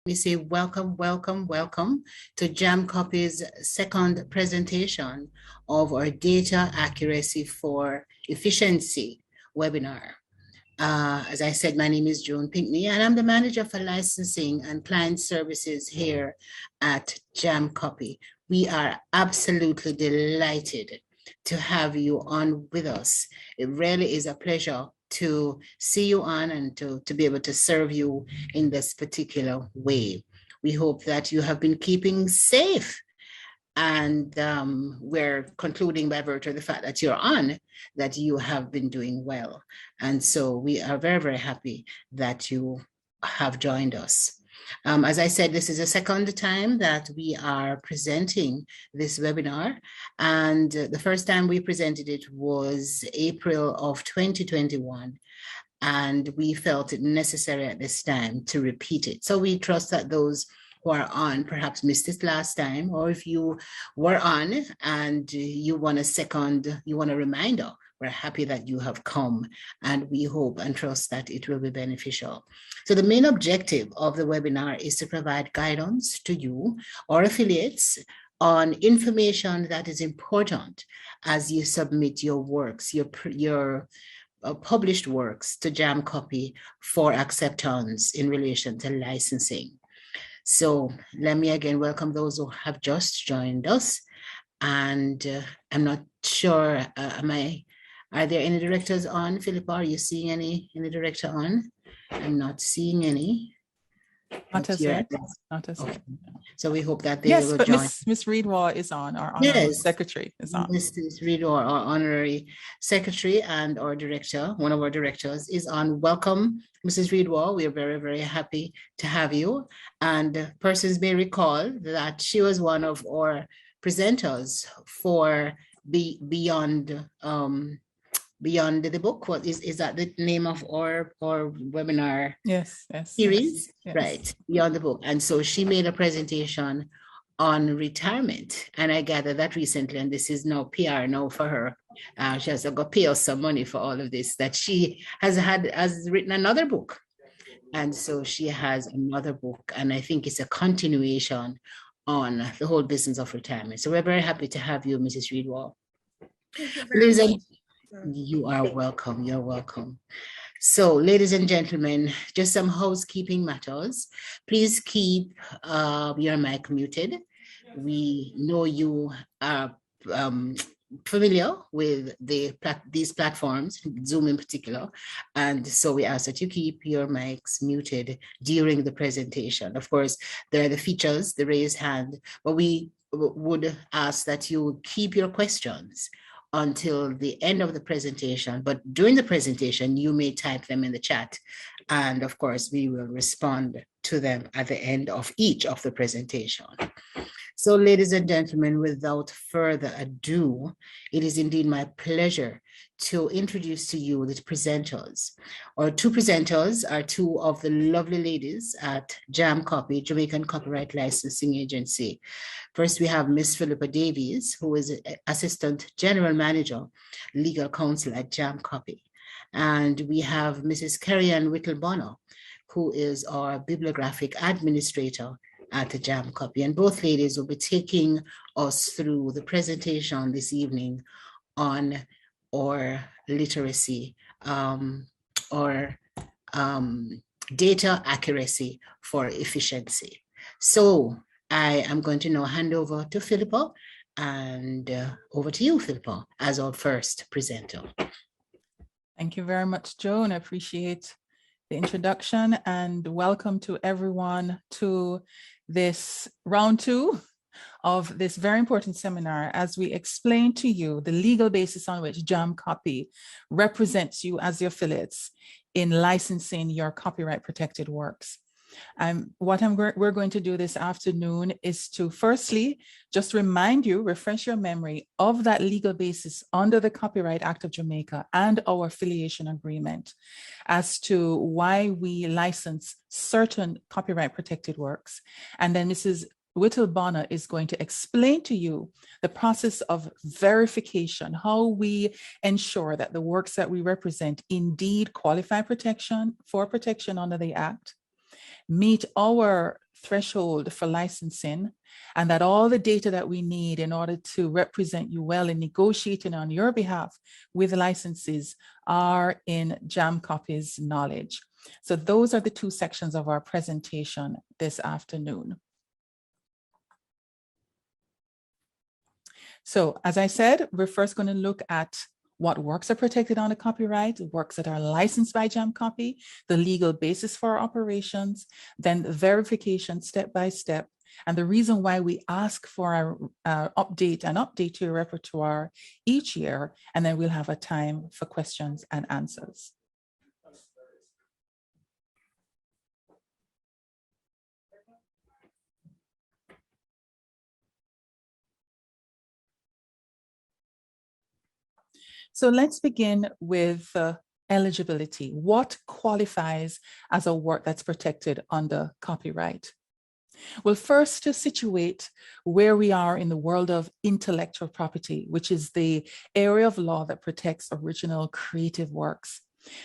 We say welcome, welcome, welcome to JAMCOPY's second presentation of our Data Accuracy for Efficiency webinar. As I said, my name is Joan Pinkney, and I'm the manager for licensing and client services here at JAMCOPY. We are absolutely delighted to have you on with us. It really is a pleasure to see you on and to be able to serve you in this particular way. We hope that you have been keeping safe, and we're concluding by virtue of the fact that you're on, that you have been doing well. And so we are very, very happy that you have joined us. As I said, this is the second time that we are presenting this webinar. And the first time we presented it was April of 2021. And we felt it necessary at this time to repeat it. So we trust that those who are on perhaps missed it last time, or if you were on and you want a reminder, we're happy that you have come, and we hope and trust that it will be beneficial. So the main objective of the webinar is to provide guidance to you or affiliates on information that is important as you submit your works, your published works to JAMCOPY for acceptance in relation to licensing. So let me again welcome those who have just joined us. And I'm not sure, are there any directors on? Philippa, are you seeing any director on? I'm not seeing any. Not as yet. Not as yet. So we hope that they will but join. Miss Reedwall is on. Our honorary secretary is on. Mrs. Reedwall, our honorary secretary and our director, one of our directors, is on. Welcome, Mrs. Reedwall. We are very, very happy to have you. And persons may recall that she was one of our presenters for Beyond the Book. What is that the name of our webinar? Yes. Series? Yes. Right, Beyond the Book. And so she made a presentation on retirement, and I gathered that recently, and this is no PR now for her. She has to go pay us some money for all of this, that she has written another book. And so she has another book, and I think it's a continuation on the whole business of retirement. So we're very happy to have you, Mrs. Reedwall. You are welcome. You're welcome. So, ladies and gentlemen, just some housekeeping matters. Please keep your mic muted. We know you are familiar with these platforms, Zoom in particular, and so we ask that you keep your mics muted during the presentation. Of course, there are the features, the raised hand, but we would ask that you keep your questions until the end of the presentation, but during the presentation, you may type them in the chat. And of course, we will respond to them at the end of each of the presentation. So ladies and gentlemen, without further ado, it is indeed my pleasure to introduce to you the presenters. Our two presenters are two of the lovely ladies at JAMCOPY, Jamaican Copyright Licensing Agency. First, we have Miss Philippa Davies, who is Assistant General Manager, Legal Counsel at JAMCOPY. And we have Mrs. Carrie-Ann Whittle-Bonner, who is our Bibliographic Administrator at the JAMCOPY. And both ladies will be taking us through the presentation this evening on our literacy or data accuracy for efficiency. So I am going to now hand over to Philippa, and over to you, Philippa, as our first presenter. Thank you very much, Joan. I appreciate the introduction, and welcome to everyone to this round 2 of this very important seminar as we explain to you the legal basis on which JAMCOPY represents you as the affiliates in licensing your copyright protected works. What we're going to do this afternoon is to firstly just remind you, refresh your memory of that legal basis under the Copyright Act of Jamaica and our Affiliation Agreement as to why we license certain copyright protected works. And then Mrs. Whittle-Bonner is going to explain to you the process of verification, how we ensure that the works that we represent indeed qualify for protection under the Act, meet our threshold for licensing, and that all the data that we need in order to represent you well in negotiating on your behalf with licenses are in JAMCOPY's knowledge. So those are the two sections of our presentation this afternoon. So as I said, we're first going to look at what works are protected under copyright, works that are licensed by JAMCOPY, the legal basis for our operations, then the verification step by step, and the reason why we ask for an update to your repertoire each year, and then we'll have a time for questions and answers. So let's begin with eligibility. What qualifies as a work that's protected under copyright? Well, first, to situate where we are in the world of intellectual property, which is the area of law that protects original creative works.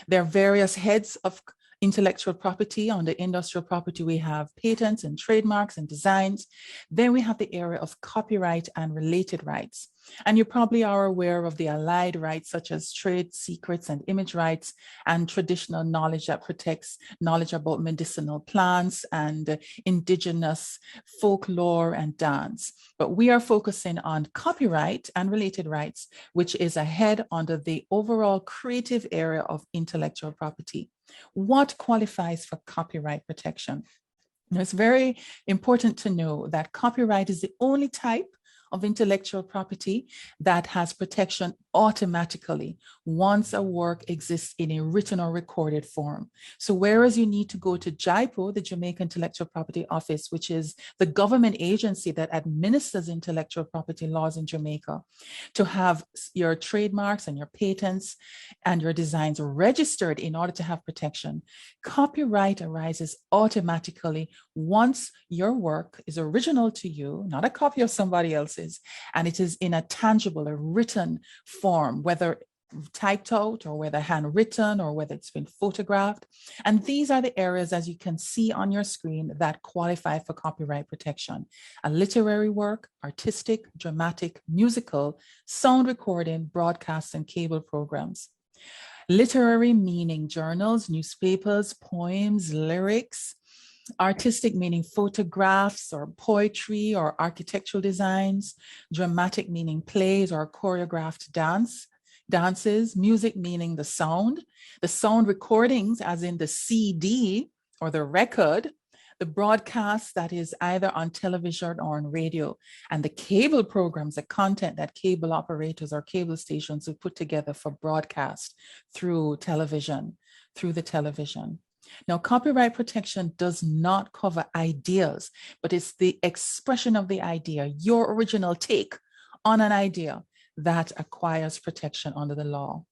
There are various heads of intellectual property. Under industrial property, we have patents and trademarks and designs. Then we have the area of copyright and related rights. And you probably are aware of the allied rights, such as trade secrets and image rights, and traditional knowledge that protects knowledge about medicinal plants and indigenous folklore and dance. But we are focusing on copyright and related rights, which is a head under the overall creative area of intellectual property. What qualifies for copyright protection? Now, it's very important to know that copyright is the only type of intellectual property that has protection automatically once a work exists in a written or recorded form. So whereas you need to go to JIPO, the Jamaica Intellectual Property Office, which is the government agency that administers intellectual property laws in Jamaica, to have your trademarks and your patents and your designs registered in order to have protection, copyright arises automatically once your work is original to you, not a copy of somebody else's, and it is in a tangible, a written form, whether typed out or whether handwritten or whether it's been photographed. And these are the areas, as you can see on your screen, that qualify for copyright protection: a literary work, artistic, dramatic, musical, sound recording, broadcast, and cable programs. Literary meaning journals, newspapers, poems, lyrics. Artistic meaning photographs or poetry or architectural designs. Dramatic meaning plays or choreographed dances. Music meaning the sound recordings, as in the CD or the record. The broadcast, that is either on television or on radio, and the cable programs, the content that cable operators or cable stations have put together for broadcast through television, through the television. Now, copyright protection does not cover ideas, but it's the expression of the idea, your original take on an idea, that acquires protection under the law.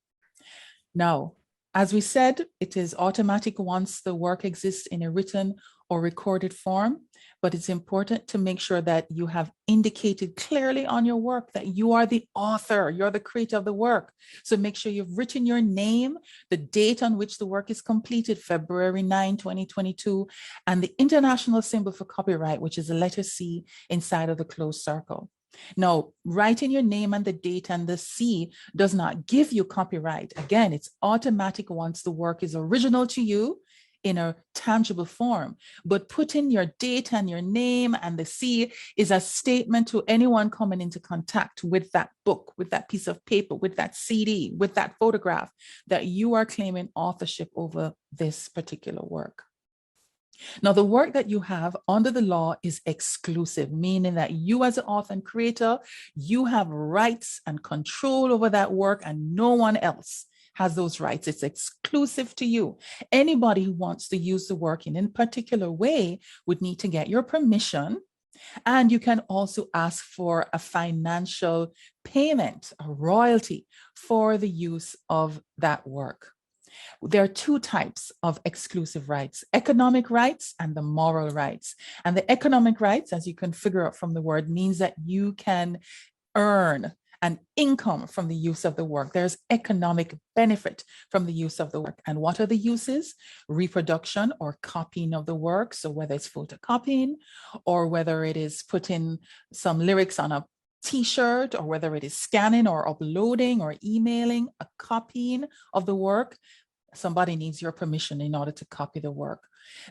Now, as we said, it is automatic once the work exists in a written or recorded form, but it's important to make sure that you have indicated clearly on your work that you are the author, you're the creator of the work. So make sure you've written your name, the date on which the work is completed, February 9, 2022, and the international symbol for copyright, which is the letter C inside of the closed circle. Now, writing your name and the date and the C does not give you copyright. Again, it's automatic once the work is original to you in a tangible form. But putting your date and your name and the C is a statement to anyone coming into contact with that book, with that piece of paper, with that CD, with that photograph, that you are claiming authorship over this particular work. Now, the work that you have under the law is exclusive, meaning that you as an author and creator, you have rights and control over that work, and no one else has those rights. It's exclusive to you. Anybody who wants to use the work in a particular way would need to get your permission. And you can also ask for a financial payment, a royalty, for the use of that work. There are two types of exclusive rights: economic rights and the moral rights. And the economic rights, as you can figure out from the word, means that you can earn and income from the use of the work. There's economic benefit from the use of the work. And what are the uses? Reproduction or copying of the work. So whether it's photocopying or whether it is putting some lyrics on a T-shirt, or whether it is scanning or uploading or emailing, a copying of the work, somebody needs your permission in order to copy the work.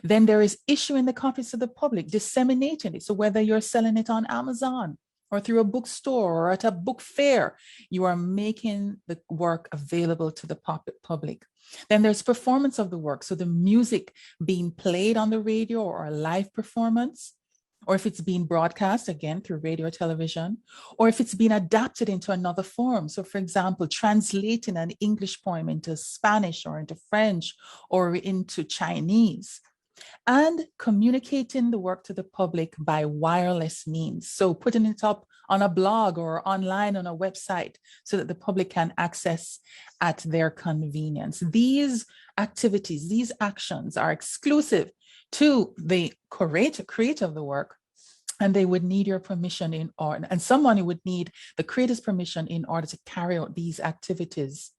Then there is issuing the copies to the public, disseminating it. So whether you're selling it on Amazon or through a bookstore or at a book fair, you are making the work available to the public. Then there's performance of the work. So the music being played on the radio or a live performance, or if it's being broadcast, again, through radio or television, or if it's being adapted into another form. So for example, translating an English poem into Spanish or into French or into Chinese, and communicating the work to the public by wireless means. So putting it up on a blog or online on a website so that the public can access at their convenience. These activities, these actions are exclusive to the creator of the work, and they would need your permission in order, and someone would need the creator's permission in order to carry out these activities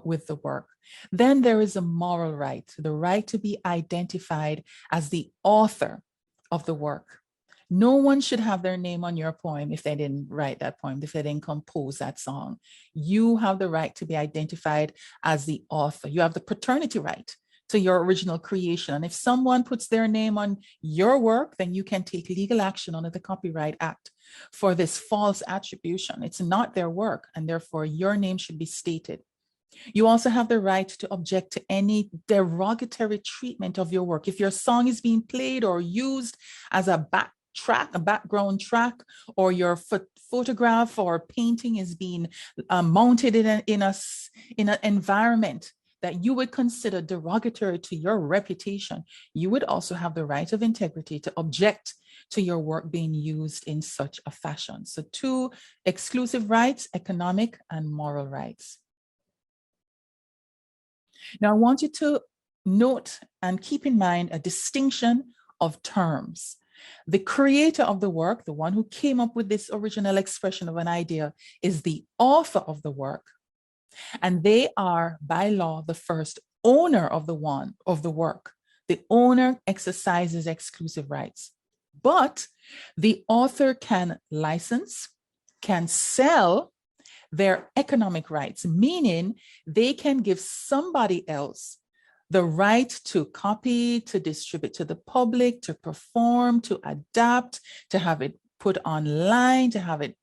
with the work. Then there is a moral right, the right to be identified as the author of the work. No one should have their name on your poem if they didn't write that poem, if they didn't compose that song. You have the right to be identified as the author. You have the paternity right to your original creation. And if someone puts their name on your work, then you can take legal action under the Copyright Act for this false attribution. It's not their work, and therefore your name should be stated. You also have the right to object to any derogatory treatment of your work. If your song is being played or used as a background track, or your photograph or painting is being mounted in an environment that you would consider derogatory to your reputation, you would also have the right of integrity to object to your work being used in such a fashion. So 2 exclusive rights, economic and moral rights. Now I want you to note and keep in mind a distinction of terms. The creator of the work, the one who came up with this original expression of an idea, is the author of the work. And they are, by law, the first owner of the work. The owner exercises exclusive rights. But the author can license, can sell their economic rights, meaning they can give somebody else the right to copy, to distribute to the public, to perform, to adapt, to have it put online, to have it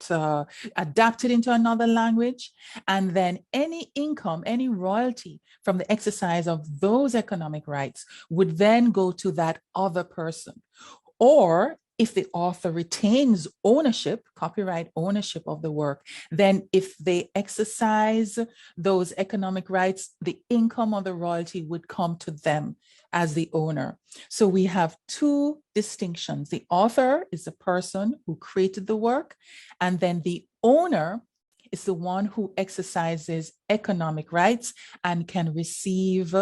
adapted into another language. And then any income, any royalty from the exercise of those economic rights would then go to that other person. Or if the author retains ownership, copyright ownership of the work, then if they exercise those economic rights, the income of the royalty would come to them as the owner. So we have 2 distinctions. The author is the person who created the work, and then the owner is the one who exercises economic rights and can receive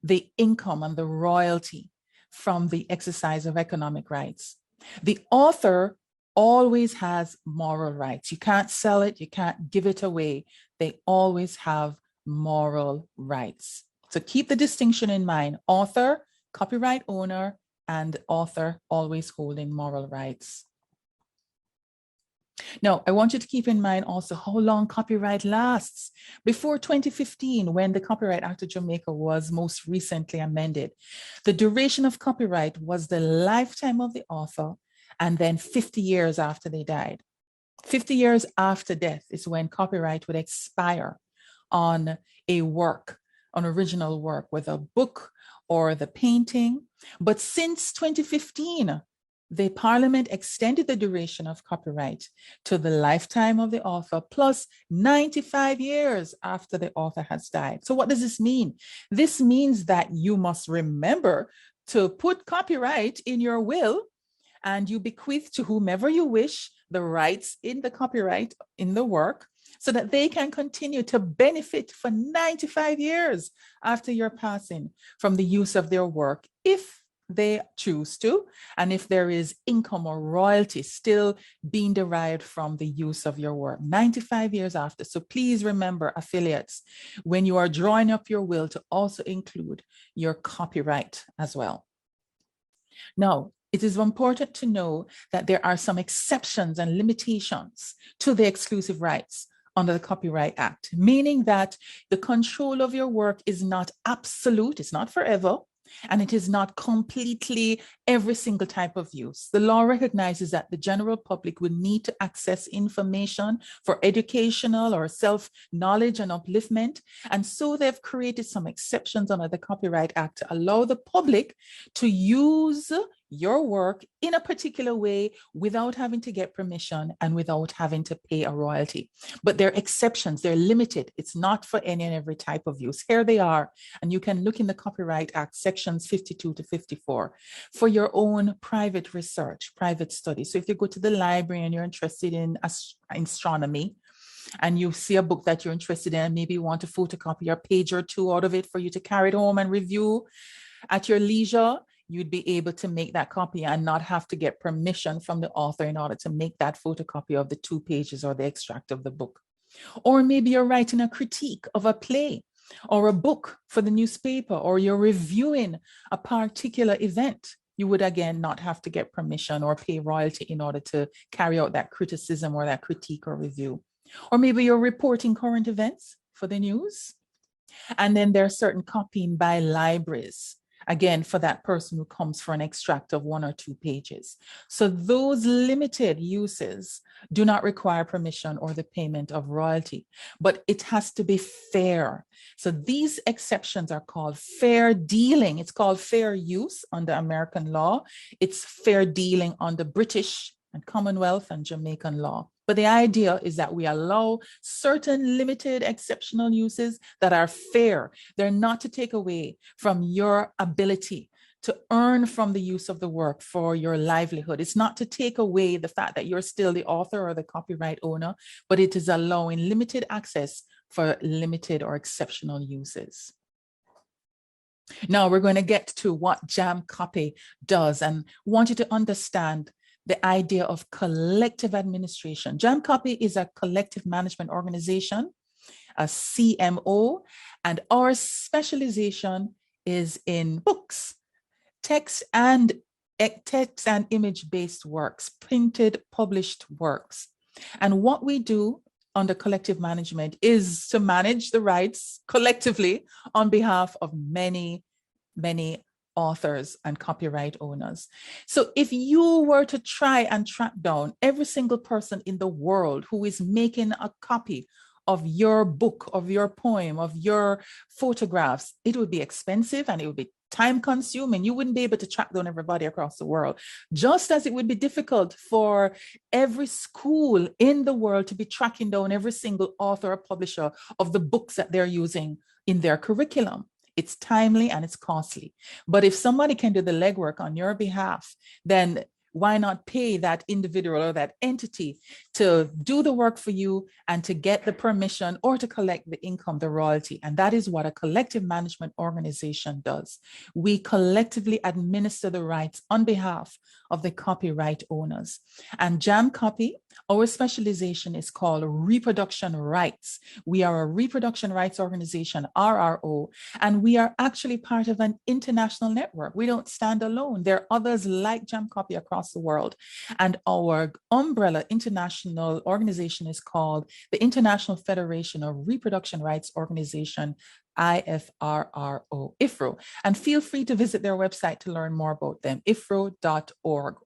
the income and the royalty from the exercise of economic rights. The author always has moral rights. You can't sell it, you can't give it away. They always have moral rights. So keep the distinction in mind: author, copyright owner, and author always holding moral rights. Now, I want you to keep in mind also how long copyright lasts. Before 2015, when the Copyright Act of Jamaica was most recently amended, the duration of copyright was the lifetime of the author, and then 50 years after they died. 50 years after death is when copyright would expire on a work, an original work, whether a book or the painting. But since 2015, the Parliament extended the duration of copyright to the lifetime of the author plus 95 years after the author has died. So what does this mean? This means that you must remember to put copyright in your will, and you bequeath to whomever you wish the rights in the copyright in the work, so that they can continue to benefit for 95 years after your passing from the use of their work, if they choose to, and if there is income or royalty still being derived from the use of your work 95 years after. So please remember, affiliates, when you are drawing up your will, to also include your copyright as well. Now, it is important to know that there are some exceptions and limitations to the exclusive rights under the Copyright Act, meaning that the control of your work is not absolute, it's not forever, and it is not completely every single type of use. The law recognizes that the general public will need to access information for educational or self-knowledge and upliftment. And so they've created some exceptions under the Copyright Act to allow the public to use your work in a particular way without having to get permission and without having to pay a royalty. But they're exceptions, they're limited. It's not for any and every type of use. Here they are, and you can look in the Copyright Act, sections 52 to 54, for your own private research, private study. So if you go to the library and you're interested in astronomy, and you see a book that you're interested in, maybe you want to photocopy a page or two out of it for you to carry it home and review at your leisure, you'd be able to make that copy and not have to get permission from the author in order to make that photocopy of the 2 pages or the extract of the book. Or maybe you're writing a critique of a play or a book for the newspaper, or you're reviewing a particular event. You would again not have to get permission or pay royalty in order to carry out that criticism or that critique or review. Or maybe you're reporting current events for the news. And then there are certain copying by libraries, again, for that person who comes for an extract of 1 or 2 pages. So those limited uses do not require permission or the payment of royalty, but it has to be fair. So these exceptions are called fair dealing. It's called fair use under American law. It's fair dealing under British and Commonwealth and Jamaican law. But the idea is that we allow certain limited exceptional uses that are fair. They're not to take away from your ability to earn from the use of the work for your livelihood. It's not to take away the fact that you're still the author or the copyright owner, but it is allowing limited access for limited or exceptional uses. Now we're going to get to what JAMCOPY does, and want you to understand the idea of collective administration. JAMCOPY is a collective management organization, a CMO, and our specialization is in books, text and image-based works, printed, published works. And what we do under collective management is to manage the rights collectively on behalf of many, many authors and copyright owners. So if you were to try and track down every single person in the world who is making a copy of your book, of your poem, of your photographs, it would be expensive and it would be time consuming. You wouldn't be able to track down everybody across the world, just as it would be difficult for every school in the world to be tracking down every single author or publisher of the books that they're using in their curriculum. It's timely and it's costly. But if somebody can do the legwork on your behalf, then why not pay that individual or that entity to do the work for you and to get the permission or to collect the income, the royalty? And that is what a collective management organization does. We collectively administer the rights on behalf of the copyright owners. And JAMCOPY, our specialization is called reproduction rights. We are a reproduction rights organization, RRO, and we are actually part of an international network. We don't stand alone. There are others like JAMCOPY across the world. And our umbrella international organization is called the International Federation of Reproduction Rights Organization, IFRRO. And feel free to visit their website to learn more about them, ifro.org.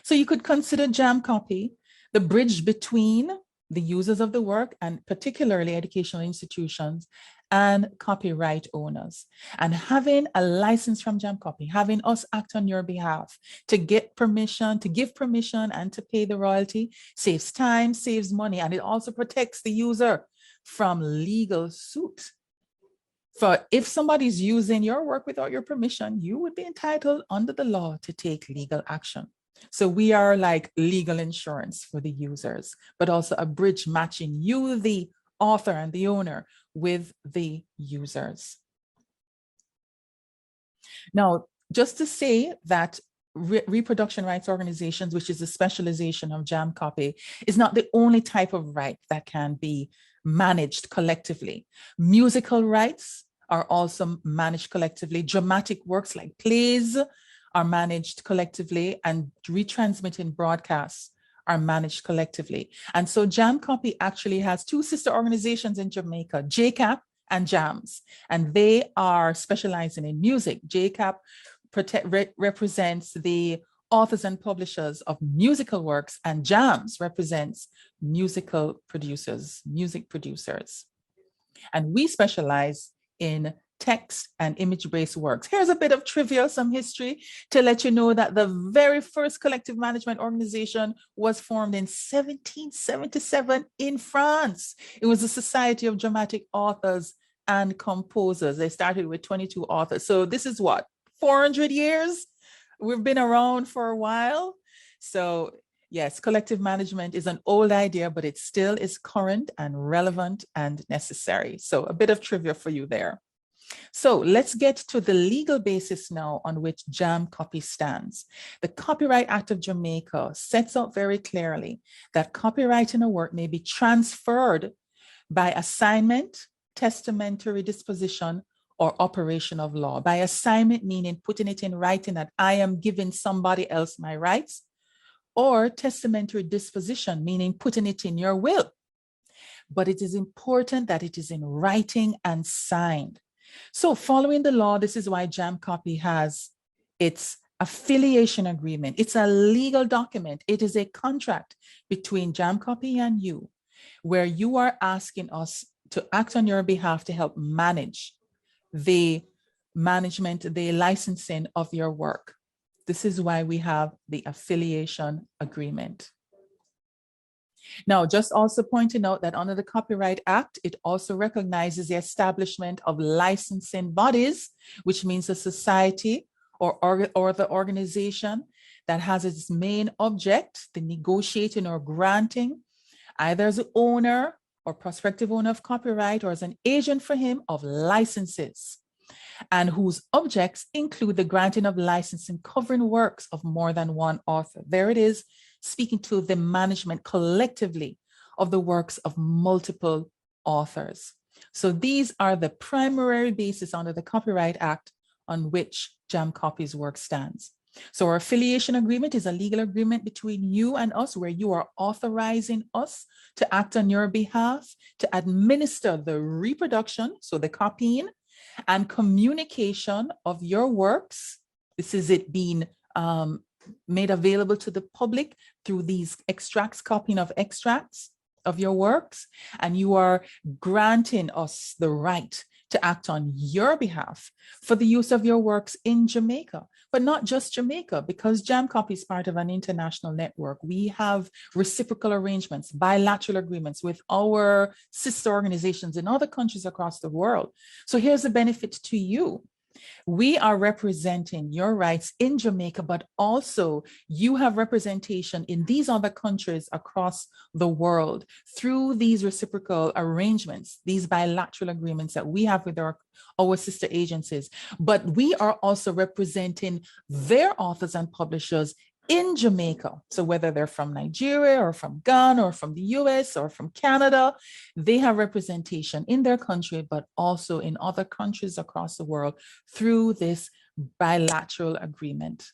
So you could consider JAMCOPY the bridge between the users of the work, and particularly educational institutions, and copyright owners. And having a license from JAMCOPY, having us act on your behalf to get permission, to give permission and to pay the royalty, saves time, saves money, and it also protects the user from legal suit. For if somebody's using your work without your permission, you would be entitled under the law to take legal action. So we are like legal insurance for the users, but also a bridge matching you, the author and the owner, with the users. Now, just to say that reproduction rights organizations, which is a specialization of JAMCOPY, is not the only type of right that can be managed collectively. Musical rights are also managed collectively. Dramatic works like plays are managed collectively, and retransmitting broadcasts are managed collectively. And so JAMCOPY actually has two sister organizations in Jamaica, JCAP and JAMS, and they are specializing in music. JCAP represents the authors and publishers of musical works, and JAMS represents music producers. And we specialize in text and image-based works. Here's a bit of trivia, some history to let you know that the very first collective management organization was formed in 1777 in France. It was the Society of Dramatic Authors and Composers. They started with 22 authors. So this is what, 400 years? We've been around for a while. So yes, collective management is an old idea, but it still is current and relevant and necessary. So a bit of trivia for you there. So let's get to the legal basis now on which JAMCOPY stands. The Copyright Act of Jamaica sets out very clearly that copyright in a work may be transferred by assignment, testamentary disposition, or operation of law. By assignment, meaning putting it in writing that I am giving somebody else my rights, or testamentary disposition, meaning putting it in your will. But it is important that it is in writing and signed. So following the law, this is why JAMCOPY has its affiliation agreement. It's a legal document. It is a contract between JAMCOPY and you, where you are asking us to act on your behalf to help manage the licensing of your work. This is why we have the affiliation agreement. Now, just also pointing out that under the Copyright Act, it also recognizes the establishment of licensing bodies, which means a society or the organization that has its main object, the negotiating or granting, either as an owner or prospective owner of copyright or as an agent for him of licenses, and whose objects include the granting of licensing covering works of more than one author. There it is, speaking to the management collectively of the works of multiple authors. So these are the primary basis under the Copyright Act on which JAMCOPY's work stands. So our affiliation agreement is a legal agreement between you and us, where you are authorizing us to act on your behalf, to administer the reproduction, so the copying, and communication of your works. This is it being made available to the public through these extracts, copying of extracts of your works, and you are granting us the right to act on your behalf for the use of your works in Jamaica, but not just Jamaica, because JAMCOPY is part of an international network. We have reciprocal arrangements, bilateral agreements with our sister organizations in other countries across the world. So here's the benefit to you. We are representing your rights in Jamaica, but also you have representation in these other countries across the world through these reciprocal arrangements, these bilateral agreements that we have with our sister agencies. But we are also representing their authors and publishers in Jamaica. So whether they're from Nigeria or from Ghana or from the US or from Canada, they have representation in their country, but also in other countries across the world through this bilateral agreement.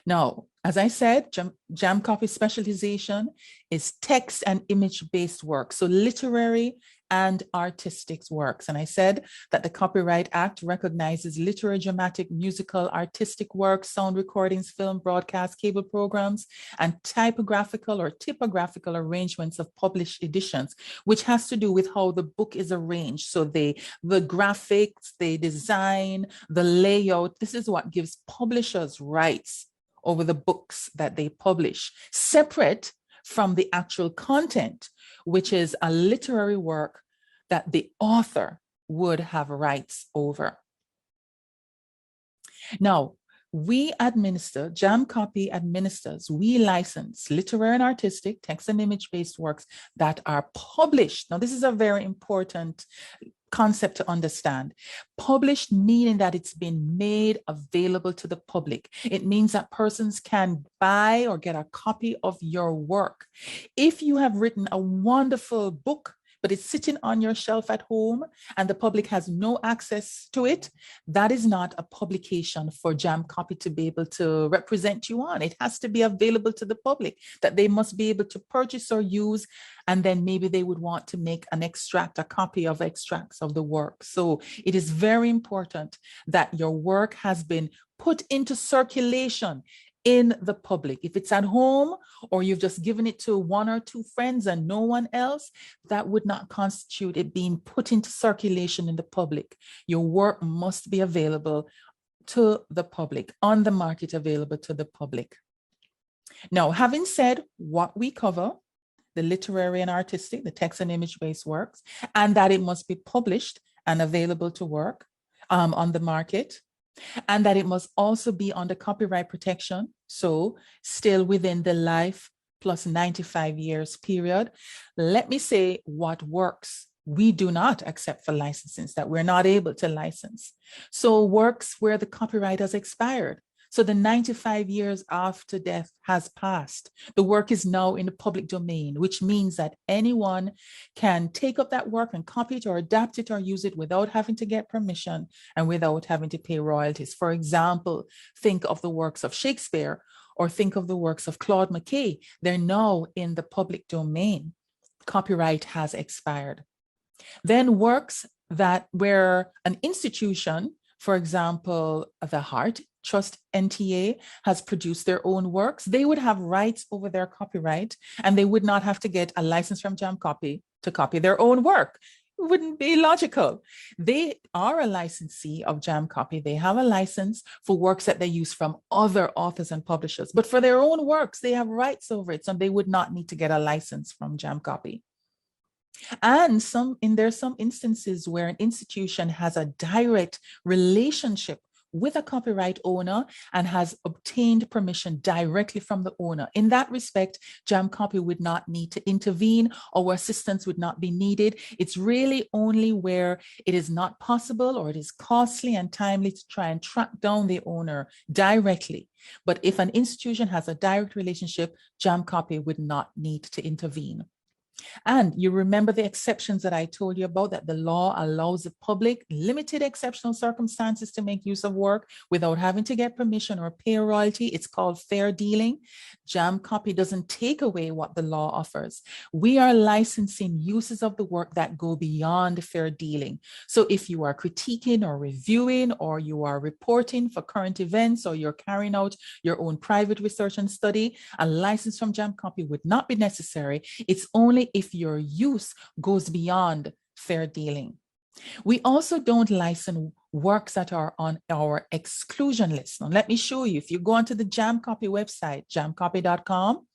Now, as I said, JAMCOPY specialization is text and image-based work, so literary and artistic works. And I said that the Copyright Act recognizes literary, dramatic, musical, artistic works, sound recordings, film, broadcast, cable programs, and typographical or typographical arrangements of published editions, which has to do with how the book is arranged. So the graphics, the design, the layout, this is what gives publishers rights over the books that they publish, separate from the actual content, which is a literary work that the author would have rights over. Now, we administer, JAMCOPY administers, we license literary and artistic, text and image-based works that are published. Now, this is a very important concept to understand. Published meaning that it's been made available to the public. It means that persons can buy or get a copy of your work. If you have written a wonderful book, but it's sitting on your shelf at home and the public has no access to it, that is not a publication for JAMCOPY to be able to represent you on. It has to be available to the public, that they must be able to purchase or use, and then maybe they would want to make an extract, a copy of extracts of the work. So it is very important that your work has been put into circulation in the public. If it's at home or you've just given it to one or two friends and no one else, that would not constitute it being put into circulation in the public. Your work must be available to the public, on the market, available to the public. Now, having said what we cover, the literary and artistic, the text and image-based works, and that it must be published and available to work on the market, and that it must also be under copyright protection, so still within the life plus 95 years period. Let me say what works we do not accept for licensing, that we're not able to license. So works where the copyright has expired. So the 95 years after death has passed. The work is now in the public domain, which means that anyone can take up that work and copy it or adapt it or use it without having to get permission and without having to pay royalties. For example, think of the works of Shakespeare or think of the works of Claude McKay. They're now in the public domain. Copyright has expired. Then works that where an institution, for example, the Heart Trust NTA has produced their own works, they would have rights over their copyright and they would not have to get a license from JAMCOPY to copy their own work. It wouldn't be logical. They are a licensee of JAMCOPY. They have a license for works that they use from other authors and publishers, but for their own works, they have rights over it, so they would not need to get a license from JAMCOPY. And there's some instances where an institution has a direct relationship with a copyright owner and has obtained permission directly from the owner. In that respect, JAMCOPY would not need to intervene or assistance would not be needed. It's really only where it is not possible or it is costly and timely to try and track down the owner directly. But if an institution has a direct relationship, JAMCOPY would not need to intervene. And you remember the exceptions that I told you about, that the law allows the public limited exceptional circumstances to make use of work without having to get permission or pay a royalty. It's called fair dealing. JAMCOPY doesn't take away what the law offers. We are licensing uses of the work that go beyond fair dealing. So if you are critiquing or reviewing or you are reporting for current events or you're carrying out your own private research and study, a license from JAMCOPY would not be necessary. It's only if your use goes beyond fair dealing. We also don't license works that are on our exclusion list. Now, let me show you. If you go onto the JAMCOPY website, jamcopy.com,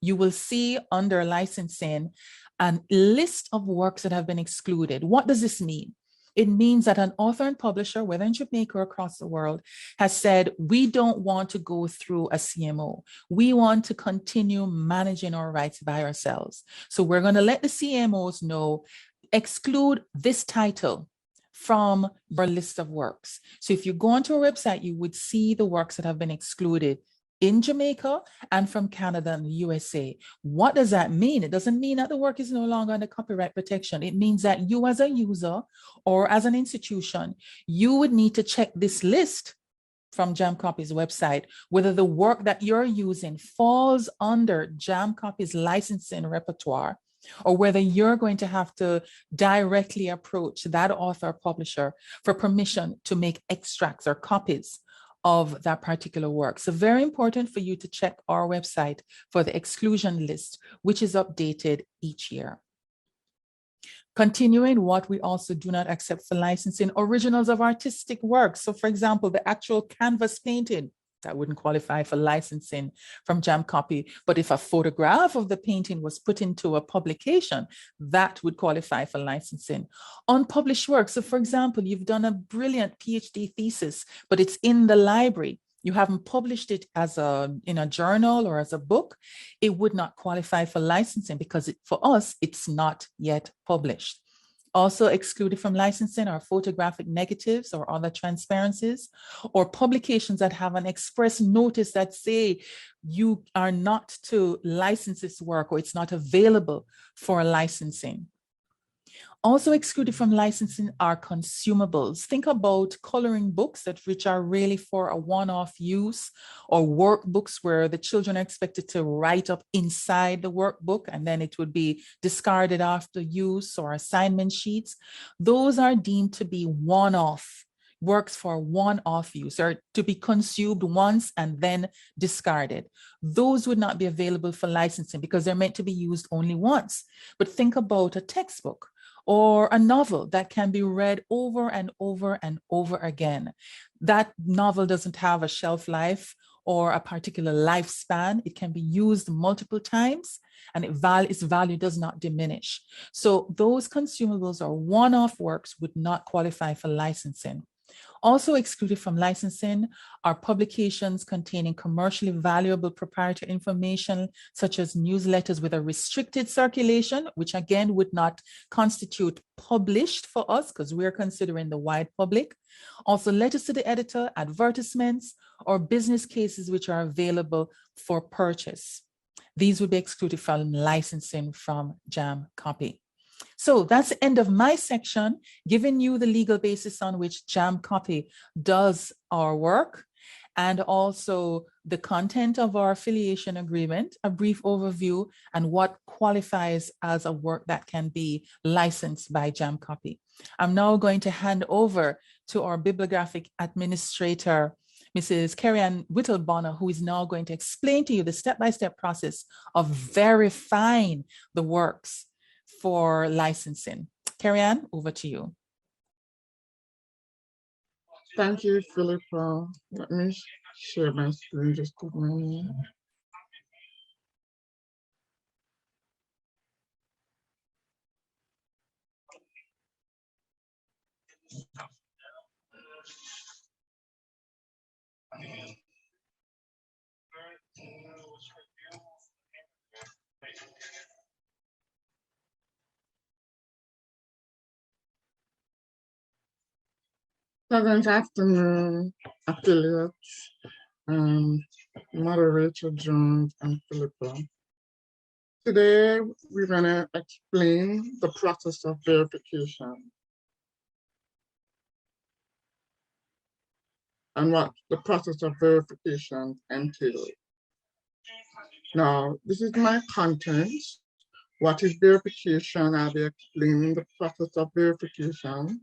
you will see under licensing a list of works that have been excluded. What does this mean? It means that an author and publisher, whether in Jamaica or across the world, has said, we don't want to go through a CMO. We want to continue managing our rights by ourselves. So we're going to let the CMOs know, exclude this title from your list of works. So if you go onto our website, you would see the works that have been excluded in Jamaica and from Canada and the USA. What does that mean? It doesn't mean that the work is no longer under copyright protection. It means that you as a user or as an institution, you would need to check this list from JAMCOPY's website, whether the work that you're using falls under JAMCOPY's licensing repertoire, or whether you're going to have to directly approach that author or publisher for permission to make extracts or copies of that particular work. So very important for you to check our website for the exclusion list, which is updated each year. Continuing, what we also do not accept for licensing, originals of artistic works. So for example, the actual canvas painting, that wouldn't qualify for licensing from JAMCOPY. But if a photograph of the painting was put into a publication, that would qualify for licensing. Unpublished works. So for example, you've done a brilliant PhD thesis, but it's in the library. You haven't published it as in a journal or as a book. It would not qualify for licensing because for us, it's not yet published. Also excluded from licensing are photographic negatives or other transparencies, or publications that have an express notice that say you are not to license this work or it's not available for licensing. Also excluded from licensing are consumables. Think about coloring books which are really for a one-off use, or workbooks where the children are expected to write up inside the workbook and then it would be discarded after use, or assignment sheets. Those are deemed to be one-off works for one-off use, or to be consumed once and then discarded. Those would not be available for licensing because they're meant to be used only once. But think about a textbook or a novel that can be read over and over and over again. That novel doesn't have a shelf life or a particular lifespan. It can be used multiple times and its value does not diminish. So those consumables or one-off works would not qualify for licensing. Also excluded from licensing are publications containing commercially valuable proprietary information, such as newsletters with a restricted circulation, which again would not constitute published for us because we're considering the wide public. Also letters to the editor, advertisements, or business cases which are available for purchase. These would be excluded from licensing from JAMCOPY. So that's the end of my section, giving you the legal basis on which JAMCOPY does our work, and also the content of our affiliation agreement, a brief overview, and what qualifies as a work that can be licensed by JAMCOPY. I'm now going to hand over to our bibliographic administrator, Mrs. Carrie-Ann Whittle-Bonner, who is now going to explain to you the step-by-step process of verifying the works for licensing. Carrie-Ann, over to you. Thank you, Philippa. Let me share my screen just a minute. Pleasant afternoon, affiliates, moderator Jones and Philippa. Today, we're going to explain the process of verification and what the process of verification entails. Now, this is my content. What is verification? I'll be explaining the process of verification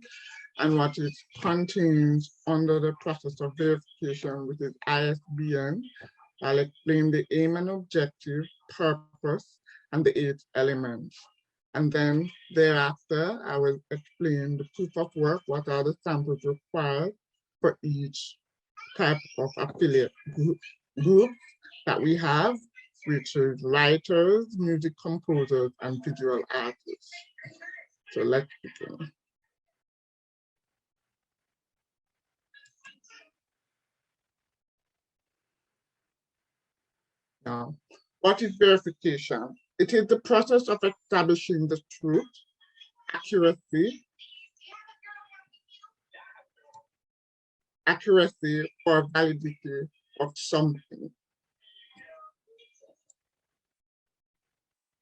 and what is contained under the process of verification, which is ISBN. I'll explain the aim and objective, purpose, and the 8 elements. And then thereafter, I will explain the proof of work, what are the samples required for each type of affiliate group that we have, which is writers, music composers, and visual artists. So let's begin. Now, what is verification? It is the process of establishing the truth, accuracy or validity of something.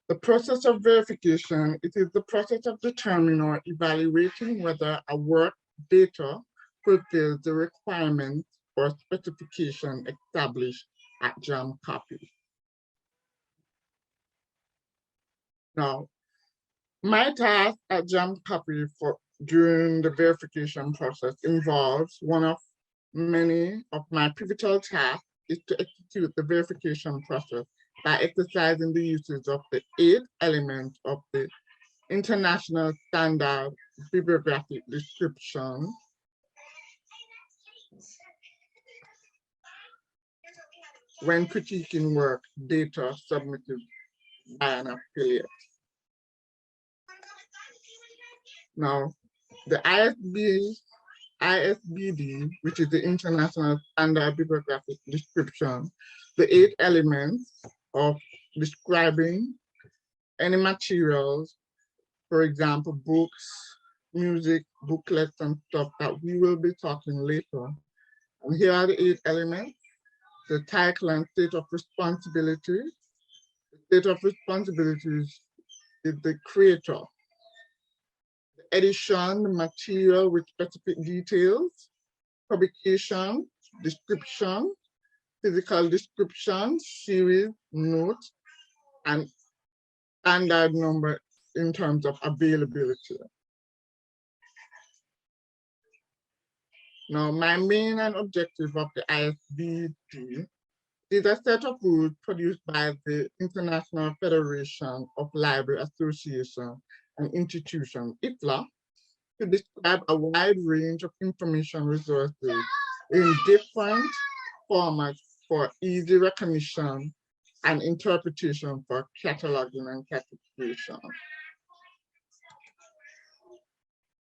The process of verification, it is the process of determining or evaluating whether a work data fulfills the requirements or specification established at JAMCOPY. Now, my task at JAMCOPY during the verification process involves one of many of my pivotal tasks is to execute the verification process by exercising the usage of the 8 elements of the International Standard Bibliographic Description when critiquing work data submitted by an affiliate. Now, the ISBD, which is the International Standard Bibliographic Description, the 8 elements of describing any materials, for example, books, music, booklets, and stuff that we will be talking later. And here are the 8 elements: the title and state of responsibility. The state of responsibility is the creator. The edition, the material with specific details, publication, description, physical description, series, notes, and standard number in terms of availability. Now, my main and objective of the ISBD is a set of rules produced by the International Federation of Library Associations and Institutions, IFLA, to describe a wide range of information resources in different formats for easy recognition and interpretation for cataloging and classification.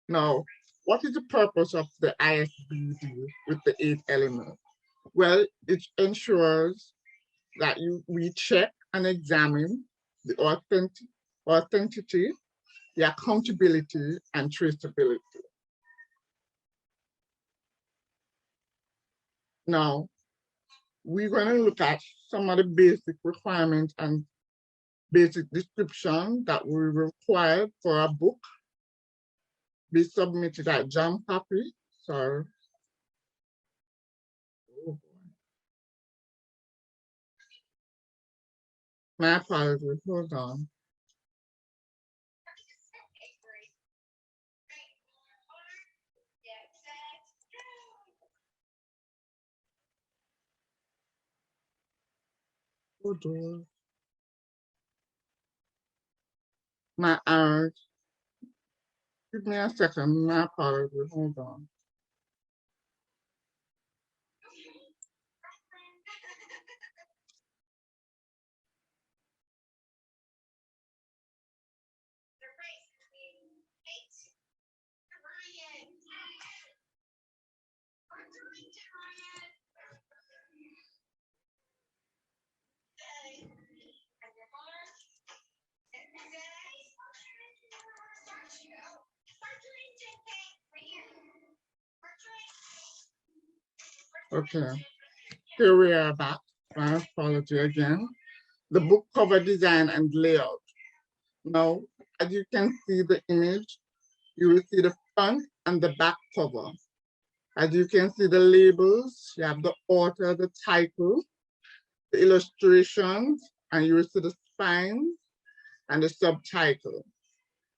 Now, what is the purpose of the ISBD with the 8 elements? Well, it ensures that we check and examine the authenticity, the accountability, and traceability. Now, we're going to look at some of the basic requirements and basic description that we require for a book be submitted at JAMCOPY. Sorry. Oh, my apologies, hold on. Hold on. My aunt. Give me a second, my apologies, hold on. Okay, here we are back. My apology again. The book cover design and layout. Now, as you can see the image, you will see the front and the back cover. As you can see the labels, you have the author, the title, the illustrations, and you will see the spine and the subtitle.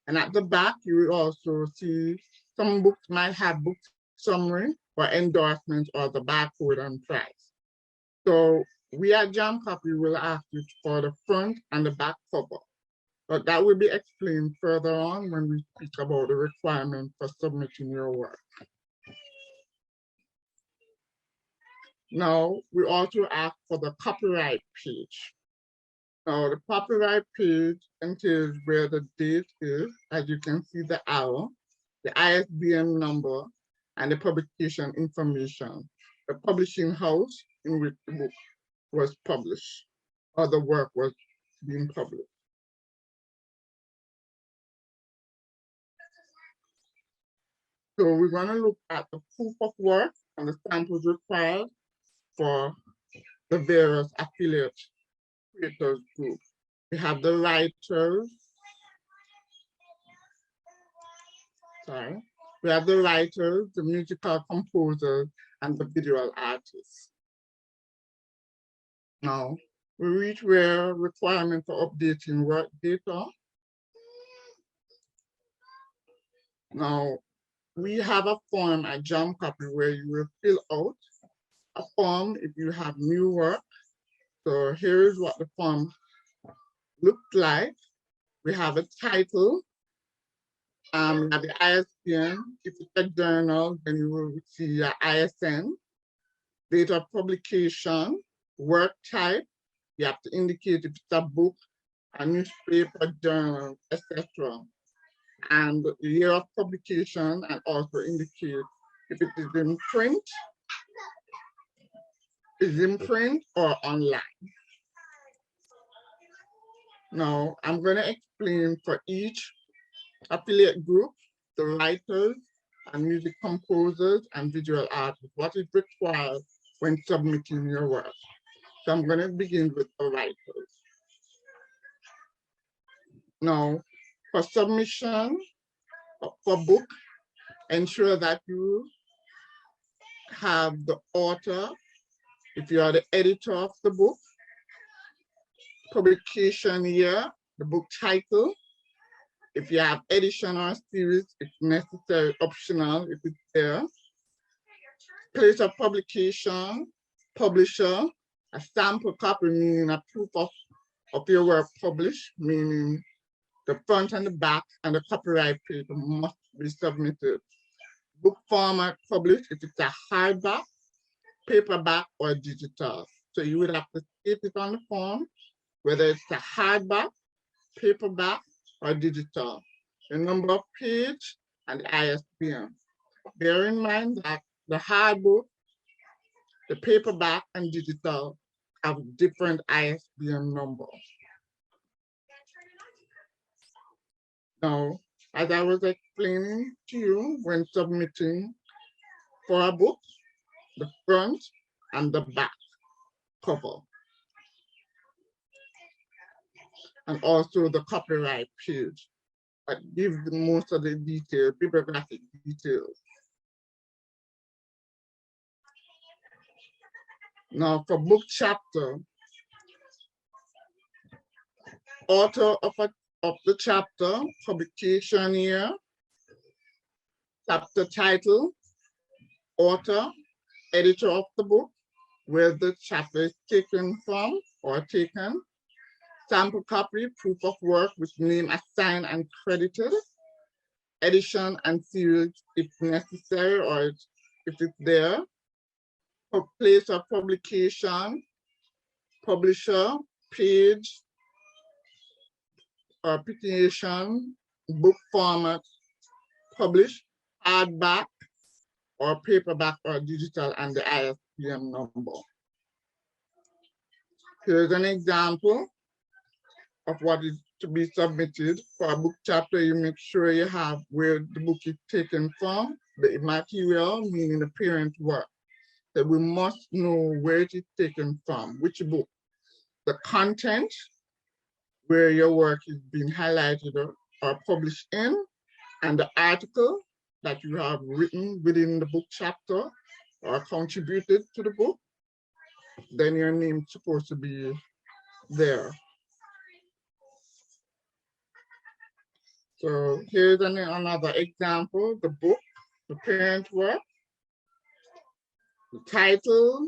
And at the back, you will also see some books might have book summary or endorsement or the barcode and price. So we at JAMCOPY will ask you for the front and the back cover. But that will be explained further on when we speak about the requirement for submitting your work. Now, we also ask for the copyright page. Now, the copyright page entails where the date is, as you can see the arrow, the ISBN number, and the publication information, the publishing house in which the book was published, or the work was being published. So we're going to look at the proof of work and the samples required for the various affiliate creators group. We have the writers. We have the writers, the musical composers, and the visual artists. Now, we reach where requirement for updating work data. Now, we have a form at JAMCOPY where you will fill out a form if you have new work. So here's what the form looks like. We have a title, we have the ISBN. If it's a journal, then you will see your ISN, date of publication, work type. You have to indicate if it's a book, a newspaper, journal, etc. And the year of publication, and also indicate if it is in print or online. Now, I'm going to explain for each affiliate group the writers and music composers and visual artists. What is required when submitting your work? So I'm going to begin with the writers. Now, for submission for book, ensure that you have the author, if you are the editor of the book, publication year, the book title, if you have edition or series, if necessary, optional, if it's there, place of publication, publisher, a sample copy, meaning a proof of your work published, meaning the front and the back and the copyright paper must be submitted. Book format published, if it's a hardback, paperback, or digital. So you would have to state it on the form, whether it's a hardback, paperback, or digital. The number of page and the ISBN. Bear in mind that the hard book, the paperback, and digital have different ISBN numbers. Now, as I was explaining to you, when submitting for a book, the front and the back cover, and also the copyright page that gives most of the details, bibliographic details. Now, for book chapter, author of the chapter, publication year, chapter title, author, editor of the book, where the chapter is taken from or taken, sample copy, proof of work with name assigned and credited, edition and series if necessary or if it's there, place of publication, publisher, page, or petition, book format, published, hardback, or paperback or digital, and the ISBN number. Here's an example of what is to be submitted. For a book chapter, you make sure you have where the book is taken from, the material, meaning the parent work. That we must know where it is taken from, which book, the content, where your work is being highlighted or published in, and the article that you have written within the book chapter or contributed to the book, then your name's supposed to be there. So here's another example, the book, the parent work, the title,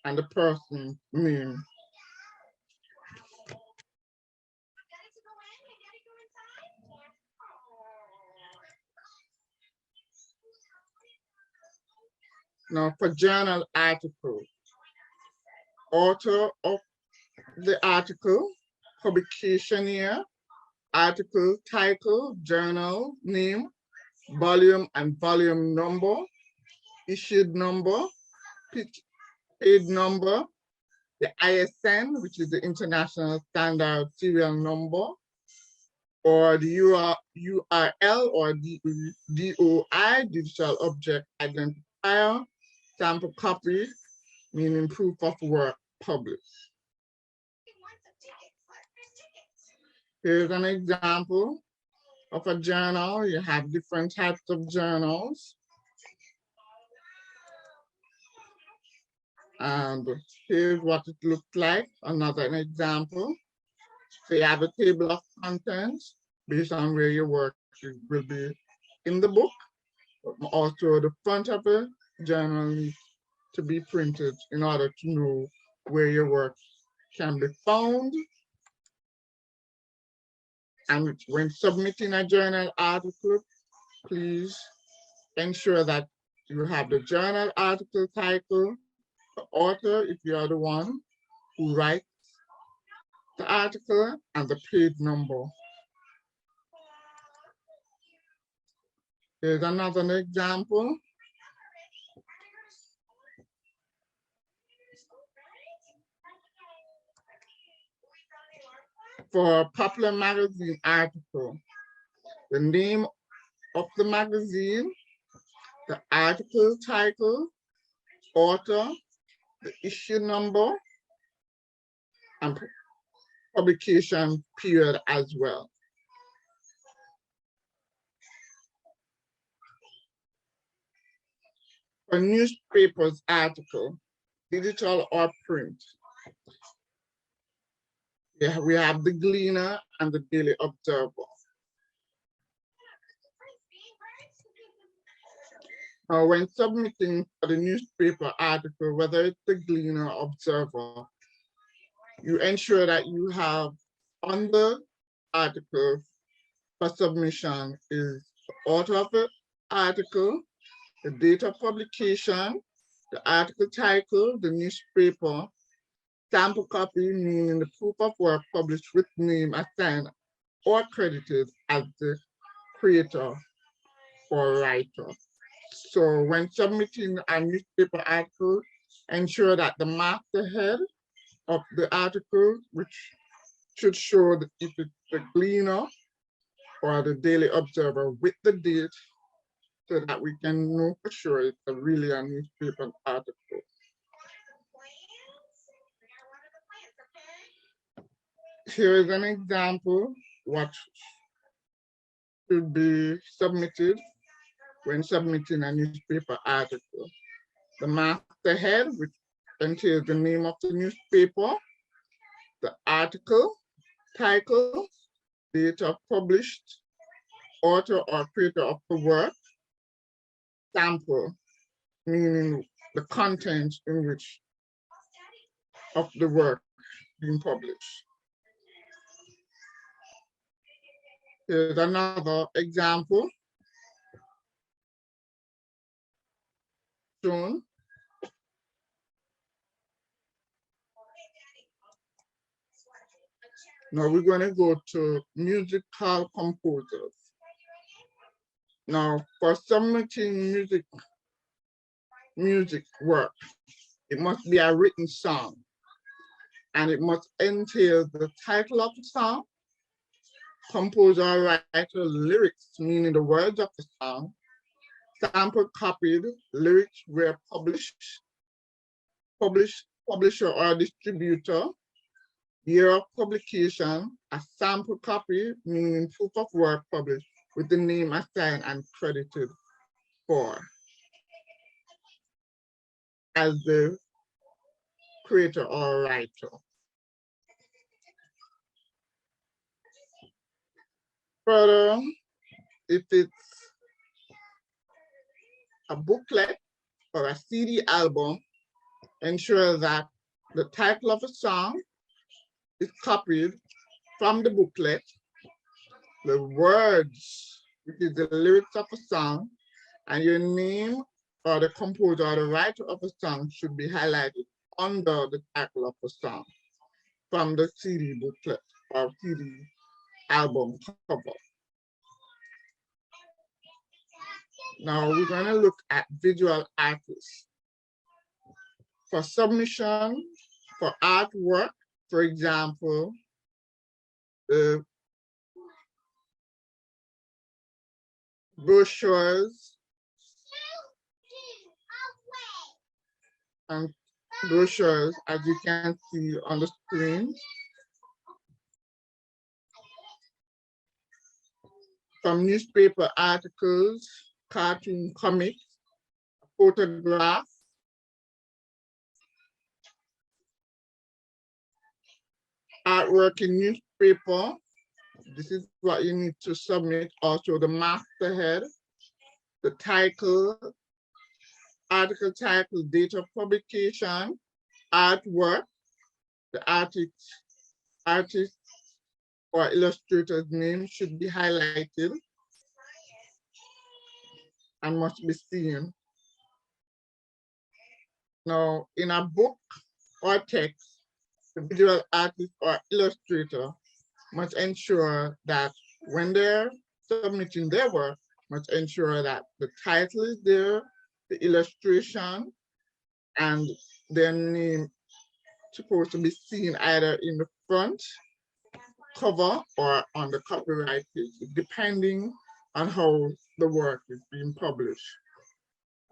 and the person's name. Now for journal article, author of the article, publication year, article title, journal name, volume and volume number, issued number, page number, the ISN, which is the International Standard Serial Number, or the URL or DOI, Digital Object Identifier, sample copy, meaning proof of work published. Here's an example of a journal. You have different types of journals. And here's what it looks like, another example. So you have a table of contents based on where your work will be in the book. Also, the front of the journal needs to be printed in order to know where your work can be found. And when submitting a journal article, please ensure that you have the journal article title, the author, if you are the one who writes the article, and the page number. Here's another example. For a popular magazine article, the name of the magazine, the article title, author, the issue number, and publication period as well. For newspapers article, digital or print, we have the Gleaner and the Daily Observer. Now, when submitting for the newspaper article, whether it's the Gleaner or Observer, you ensure that you have on the article for submission is the author of the article, the date of publication, the article title, the newspaper, sample copy, meaning the proof of work published with name assigned or credited as the creator or writer. So when submitting a newspaper article, ensure that the masthead of the article, which should show that if it's the Gleaner or the Daily Observer with the date, so that we can know for sure it's really a newspaper article. Here is an example what should be submitted when submitting a newspaper article. The masthead, which entails the name of the newspaper, the article, title, date of published, author or creator of the work, sample, meaning the content in which of the work being published. Here's another example shown. Now we're going to go to musical composers. Now, for submitting music work, it must be a written song, and it must entail the title of the song, composer or writer lyrics, meaning the words of the song, sample copied, lyrics were publisher or distributor, year of publication, a sample copy, meaning proof of work published with the name assigned and credited for as the creator or writer. Further, if it's a booklet or a CD album, ensure that the title of a song is copied from the booklet, the words, which is the lyrics of a song, and your name or the composer or the writer of a song should be highlighted under the title of a song from the CD booklet or CD album cover. Now we're going to look at visual artists. For submission, for artwork, for example, the brochures and brochures, as you can see on the screen. From newspaper articles, cartoon comics, photograph, artwork in newspaper. This is what you need to submit. Also the masthead, the title, article title, date of publication, artwork, the artist or illustrator's name should be highlighted and must be seen. Now, in a book or text, the visual artist or illustrator must ensure that when they're submitting their work, must ensure that the title is there, the illustration, and their name supposed to be seen either in the front cover or on the copyright page, depending and how the work is being published.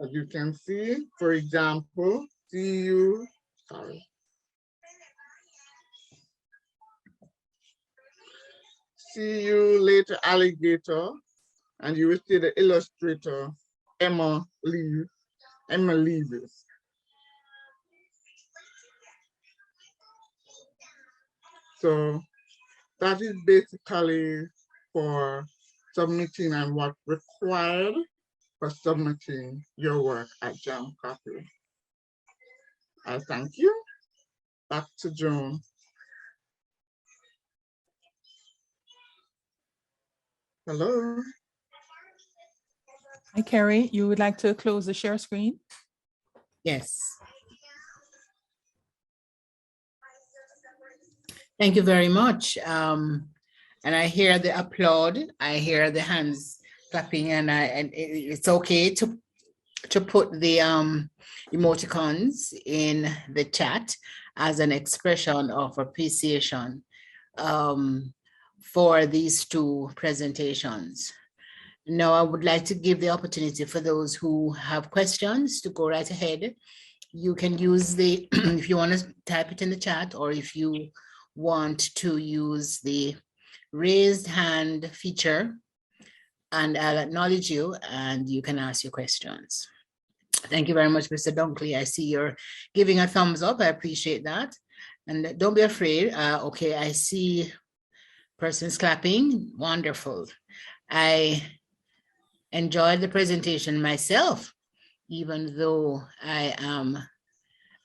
As you can see, for example, see you later, alligator, and you will see the illustrator, Emma Leavis. So that is basically for submitting and what's required for submitting your work at JAMCOPY. I thank you. Back to Joan. Hello. Hi, Carrie. You would like to close the share screen? Yes. Thank you very much. And I hear the applaud. I hear the hands clapping, and it's okay to put the emoticons in the chat as an expression of appreciation for these two presentations. Now, I would like to give the opportunity for those who have questions to go right ahead. You can use the, if you want to type it in the chat, or if you want to use the raised hand feature, and I'll acknowledge you and you can ask your questions. Thank you very much, Mr. Dunkley. I see you're giving a thumbs up. I appreciate that. And don't be afraid. Okay, I see persons clapping. Wonderful. I enjoyed the presentation myself, even though I am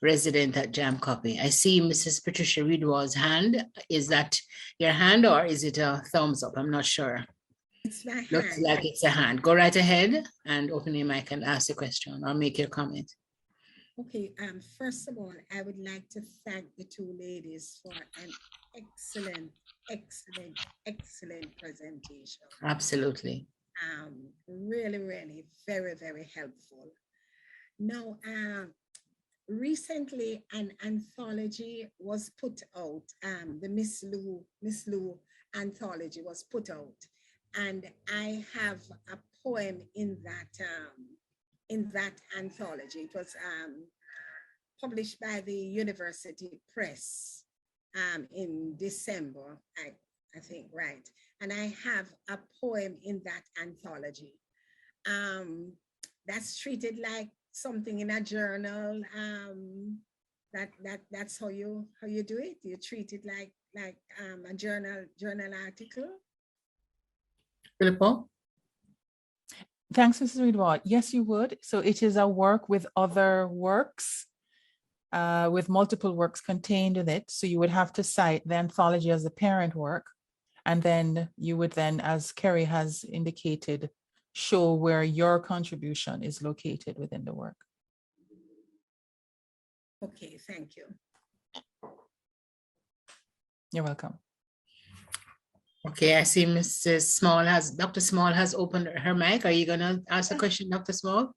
resident at JAMCOPY. I see Mrs. Patricia Ridwall's hand. Is that your hand or is it a thumbs up? I'm not sure. It's my hand. Looks like it's a hand. Go right ahead and open your mic and ask a question or make your comment. Okay, first of all, I would like to thank the two ladies for an excellent, excellent, excellent presentation. Absolutely. Really, really very, very helpful. Now, recently an anthology was put out. The Miss Lou anthology was put out, and I have a poem in that anthology. It was published by the University Press in December, I think, right? And I have a poem in that anthology that's treated like something in a journal. That's how you do it. You treat it like a journal article. Filippo? Thanks, Mrs. Ridwall. Yes, you would. So it is a work with other works, with multiple works contained in it. So you would have to cite the anthology as the parent work. And then you would then, as Kerry has indicated, show where your contribution is located within the work. Okay, thank you. You're welcome. Okay, I see Dr. Small has opened her mic. Are you going to ask a question, Dr. Small?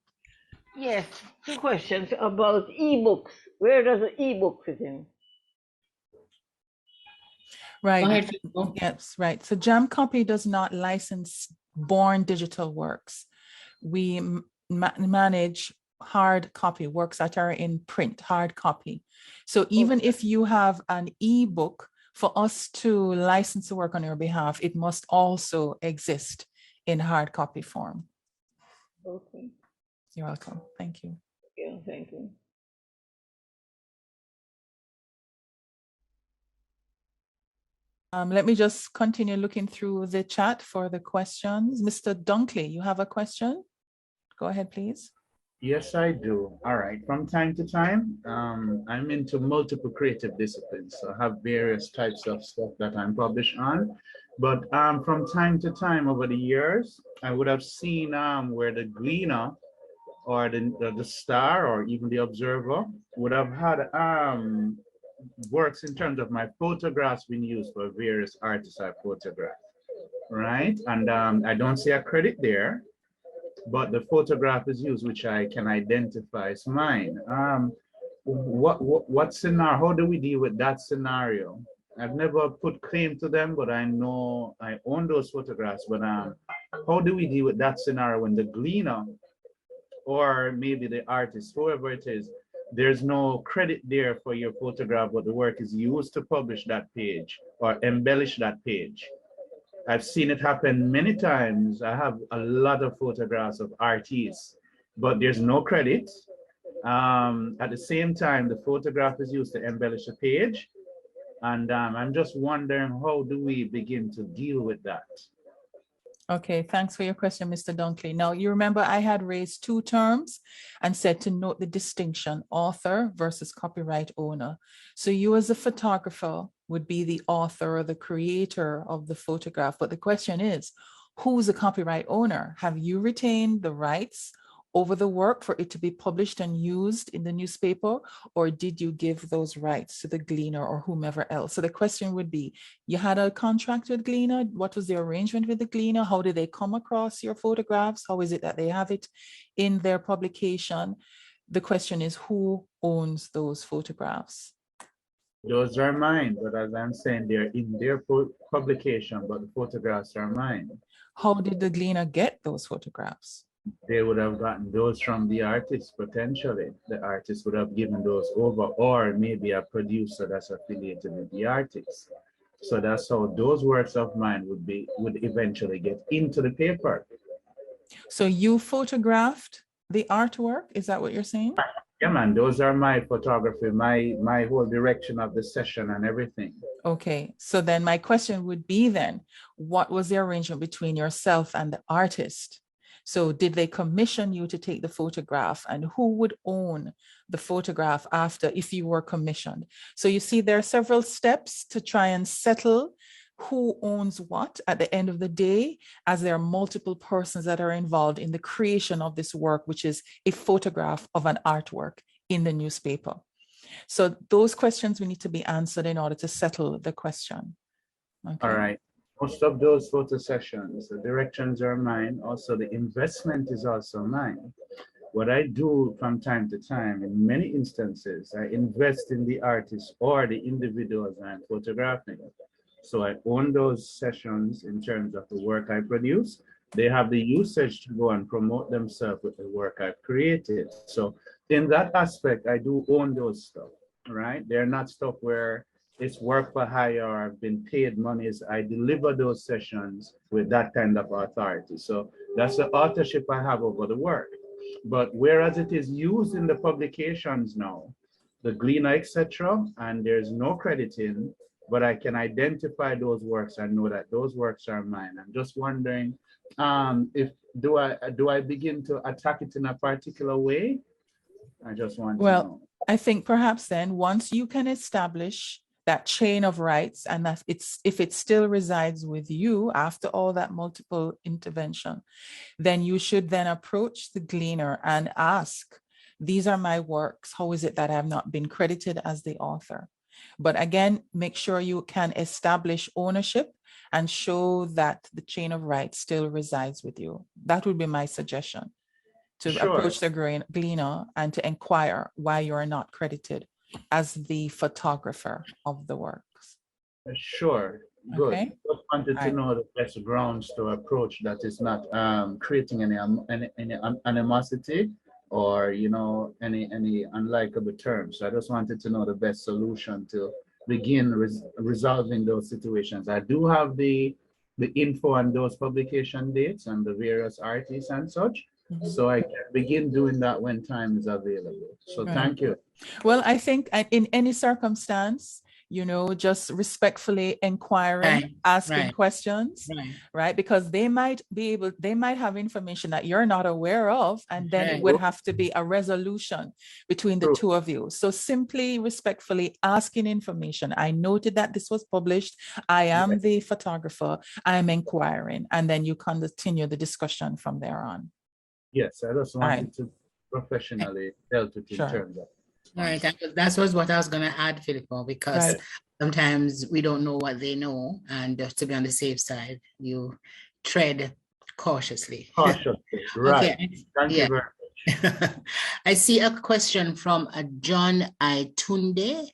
Yes, two questions about ebooks. Where does the ebook fit in? Right. Go ahead, Yes, right. So JAMCOPY does not license born digital works. We manage hard copy works that are in print, hard copy. So even if you have an ebook, for us to license the work on your behalf, it must also exist in hard copy form. Okay. You're welcome. Thank you. Yeah, thank you. Let me just continue looking through the chat for the questions. Mr. Dunkley, you have a question? Go ahead, please. Yes, I do. All right. From time to time, I'm into multiple creative disciplines. So I have various types of stuff that I'm published on. But from time to time over the years, I would have seen where the Gleaner or the Star or even the Observer would have had works in terms of my photographs being used for various artists I photographed, right? And I don't see a credit there, but the photograph is used, which I can identify as mine. What scenario? How do we deal with that scenario? I've never put claim to them, but I know I own those photographs. But how do we deal with that scenario when the gleaner or maybe the artist, whoever it is, there's no credit there for your photograph, but the work is used to publish that page or embellish that page? I've seen it happen many times. I have a lot of photographs of artists, but there's no credit. At the same time, the photograph is used to embellish a page. And I'm just wondering, how do we begin to deal with that? Okay, thanks for your question, Mr. Dunkley. Now, you remember I had raised two terms and said to note the distinction, author versus copyright owner. So you as a photographer would be the author or the creator of the photograph. But the question is, who's the copyright owner? Have you retained the rights over the work for it to be published and used in the newspaper, or did you give those rights to the Gleaner or whomever else? So the question would be, you had a contract with Gleaner. What was the arrangement with the Gleaner? How did they come across your photographs? How is it that they have it in their publication? The question is, who owns those photographs? Those are mine, but as I'm saying, they're in their publication, but the photographs are mine. How did the Gleaner get those photographs? They would have gotten those from the artist, potentially. The artist would have given those over, or maybe a producer that's affiliated with the artist. So that's how those works of mine would eventually get into the paper. So you photographed the artwork? Is that what you're saying? Yeah, man, those are my photography, my whole direction of the session and everything. Okay, so then my question would be then, what was the arrangement between yourself and the artist? So did they commission you to take the photograph, and who would own the photograph after if you were commissioned? So you see, there are several steps to try and settle who owns what at the end of the day, as there are multiple persons that are involved in the creation of this work, which is a photograph of an artwork in the newspaper. So those questions we need to be answered in order to settle the question. Okay. All right. Most of those photo sessions, the directions are mine. Also, the investment is also mine. What I do from time to time, in many instances, I invest in the artist or the individuals I'm photographing. So I own those sessions in terms of the work I produce. They have the usage to go and promote themselves with the work I've created. So in that aspect, I do own those stuff, right? They're not stuff where it's work for hire or I've been paid monies. I deliver those sessions with that kind of authority. So that's the authorship I have over the work. But whereas it is used in the publications now, the Gleaner, etc., and there's no crediting, but I can identify those works and know that those works are mine. I'm just wondering, if do I begin to attack it in a particular way? I just want to know. I think perhaps then once you can establish that chain of rights, and that if it still resides with you after all that multiple intervention, then you should then approach the Gleaner and ask, these are my works. How is it that I have not been credited as the author? But again, make sure you can establish ownership and show that the chain of rights still resides with you. That would be my suggestion, to approach the Gleaner and to inquire why you are not credited as the photographer of the works. Sure, good. Okay. Just wanted to know the best grounds to approach that is not creating any animosity or any unlikable terms. So I just wanted to know the best solution to begin resolving those situations. I do have the info on those publication dates and the various artists and such. So I can begin doing that when time is available. So thank you. Well, I think in any circumstance, just respectfully inquiring, asking questions, right? Because they might have information that you're not aware of, and then it would have to be a resolution between the two of you. So simply respectfully asking information. I noted that this was published. I am the photographer. I am inquiring, and then you continue the discussion from there on. Yes, I just wanted to professionally dealt with in terms of. All right, that was what I was going to add, Filippo, because sometimes we don't know what they know, and to be on the safe side, you tread cautiously. Cautiously, right. Okay. Thank you very much. I see a question from John Itunde.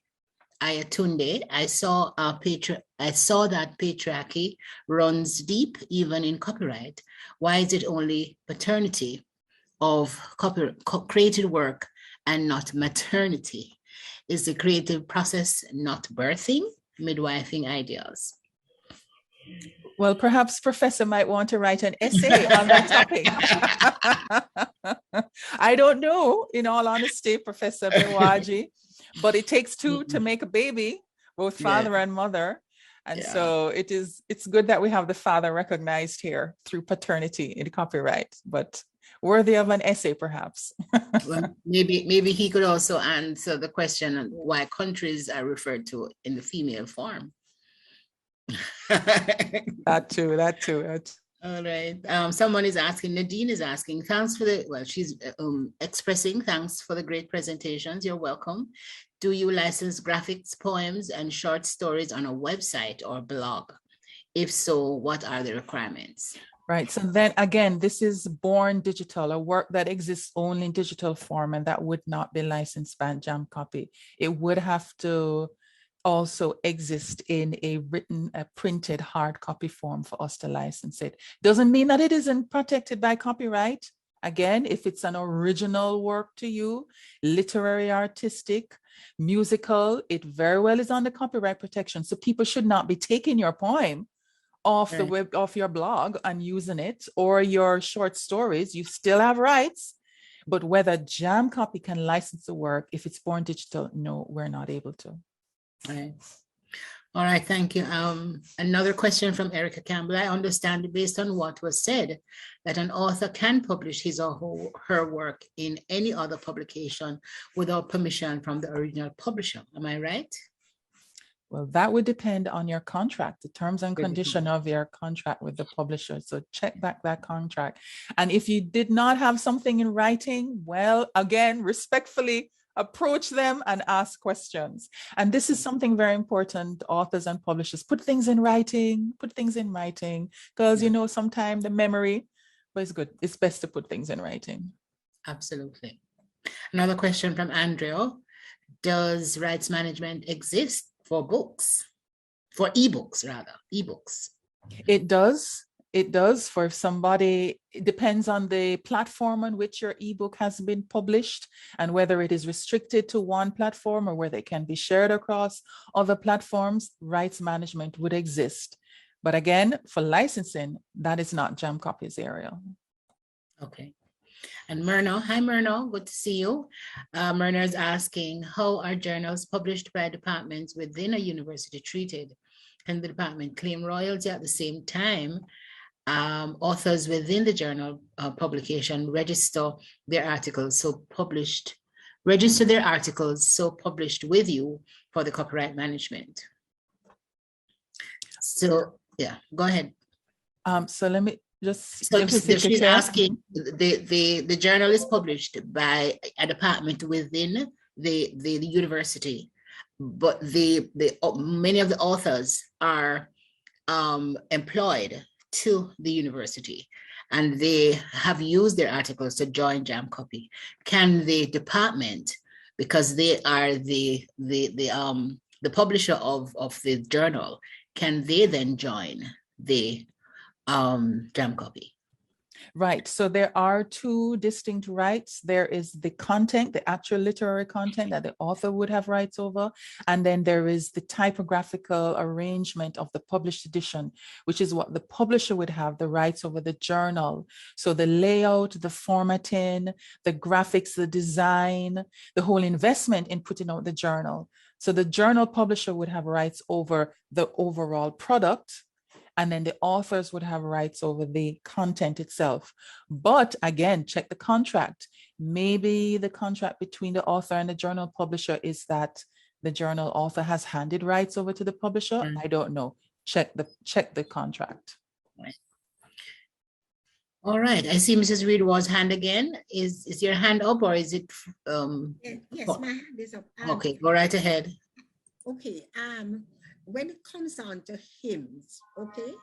Ayatunde, I saw that patriarchy runs deep even in copyright. Why is it only paternity of created work and not maternity? Is the creative process not birthing, midwifing ideas? Well, perhaps Professor might want to write an essay on that topic. I don't know, in all honesty, Professor Bewaji, but it takes two to make a baby, both father and mother. And so it's good that we have the father recognized here through paternity in copyright, but worthy of an essay, perhaps. Well, maybe he could also answer the question on why countries are referred to in the female form. That too. All right. Someone is asking, Nadine is asking, she's expressing thanks for the great presentations. You're welcome. Do you license graphics, poems, and short stories on a website or blog? If so, what are the requirements? Right. So then again, this is born digital, a work that exists only in digital form, and that would not be licensed by JAMCOPY. It would have to also exist in a printed hard copy form for us to license it. Doesn't mean that it isn't protected by copyright. Again, if it's an original work to you, literary, artistic, musical, it very well is under copyright protection. So people should not be taking your poem off the web, off your blog and using it, or your short stories. You still have rights. But whether JAMCOPY can license the work, if it's born digital, no, we're not able to. Right. All right, thank you. Another question from Erica Campbell. I understand, based on what was said, that an author can publish his or her work in any other publication without permission from the original publisher. Am I right? Well, that would depend on your contract, the terms and condition of your contract with the publisher. So check back that contract. And if you did not have something in writing, well, again, respectfully approach them and ask questions. And this is something very important, authors and publishers, put things in writing, because, you know, sometimes the memory, but it's good. It's best to put things in writing. Absolutely. Another question from Andrea. Does rights management exist for books, for ebooks rather, ebooks? It does. It does. For somebody, it depends on the platform on which your ebook has been published and whether it is restricted to one platform or whether it can be shared across other platforms. Rights management would exist. But again, for licensing, that is not JAMCOPY's area. Okay. And Myrna, hi Myrna, good to see you. Myrna is asking, how are journals published by departments within a university treated? Can the department claim royalty at the same time? Authors within the journal publication register their articles published with you for the copyright management. So yeah, go ahead. So let me just. So she's asking, the journal is published by a department within the university, but many of the authors are employed to the university, and they have used their articles to join JAMCOPY. Can the department, because they are the publisher of the journal, can they then join the JAMCOPY? Right. So there are two distinct rights. There is the content, the actual literary content that the author would have rights over. And then there is the typographical arrangement of the published edition, which is what the publisher would have the rights over the journal. So the layout, the formatting, the graphics, the design, the whole investment in putting out the journal. So the journal publisher would have rights over the overall product, and then the authors would have rights over the content itself. But again, check the contract. Maybe the contract between the author and the journal publisher is that the journal author has handed rights over to the publisher. I don't know. Check the contract. Right. All right. I see Mrs. Reedwall's hand again. Is your hand up, or is it? Yes, my hand is up. Okay, go right ahead. Okay. When it comes on to hymns, okay,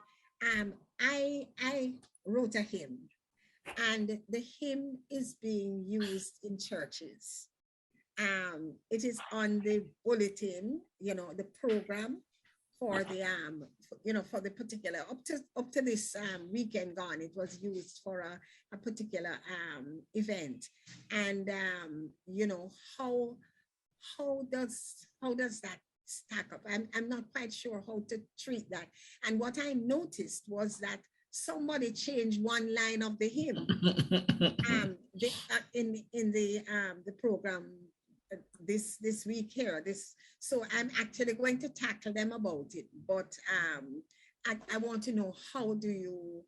I wrote a hymn, and the hymn is being used in churches, It is on the bulletin, the program for the for the particular up to this weekend gone. It was used for a particular event, and how does that stack up? I'm not quite sure how to treat that. And what I noticed was that somebody changed one line of the hymn in the program this week here. So I'm actually going to tackle them about it. But I want to know how do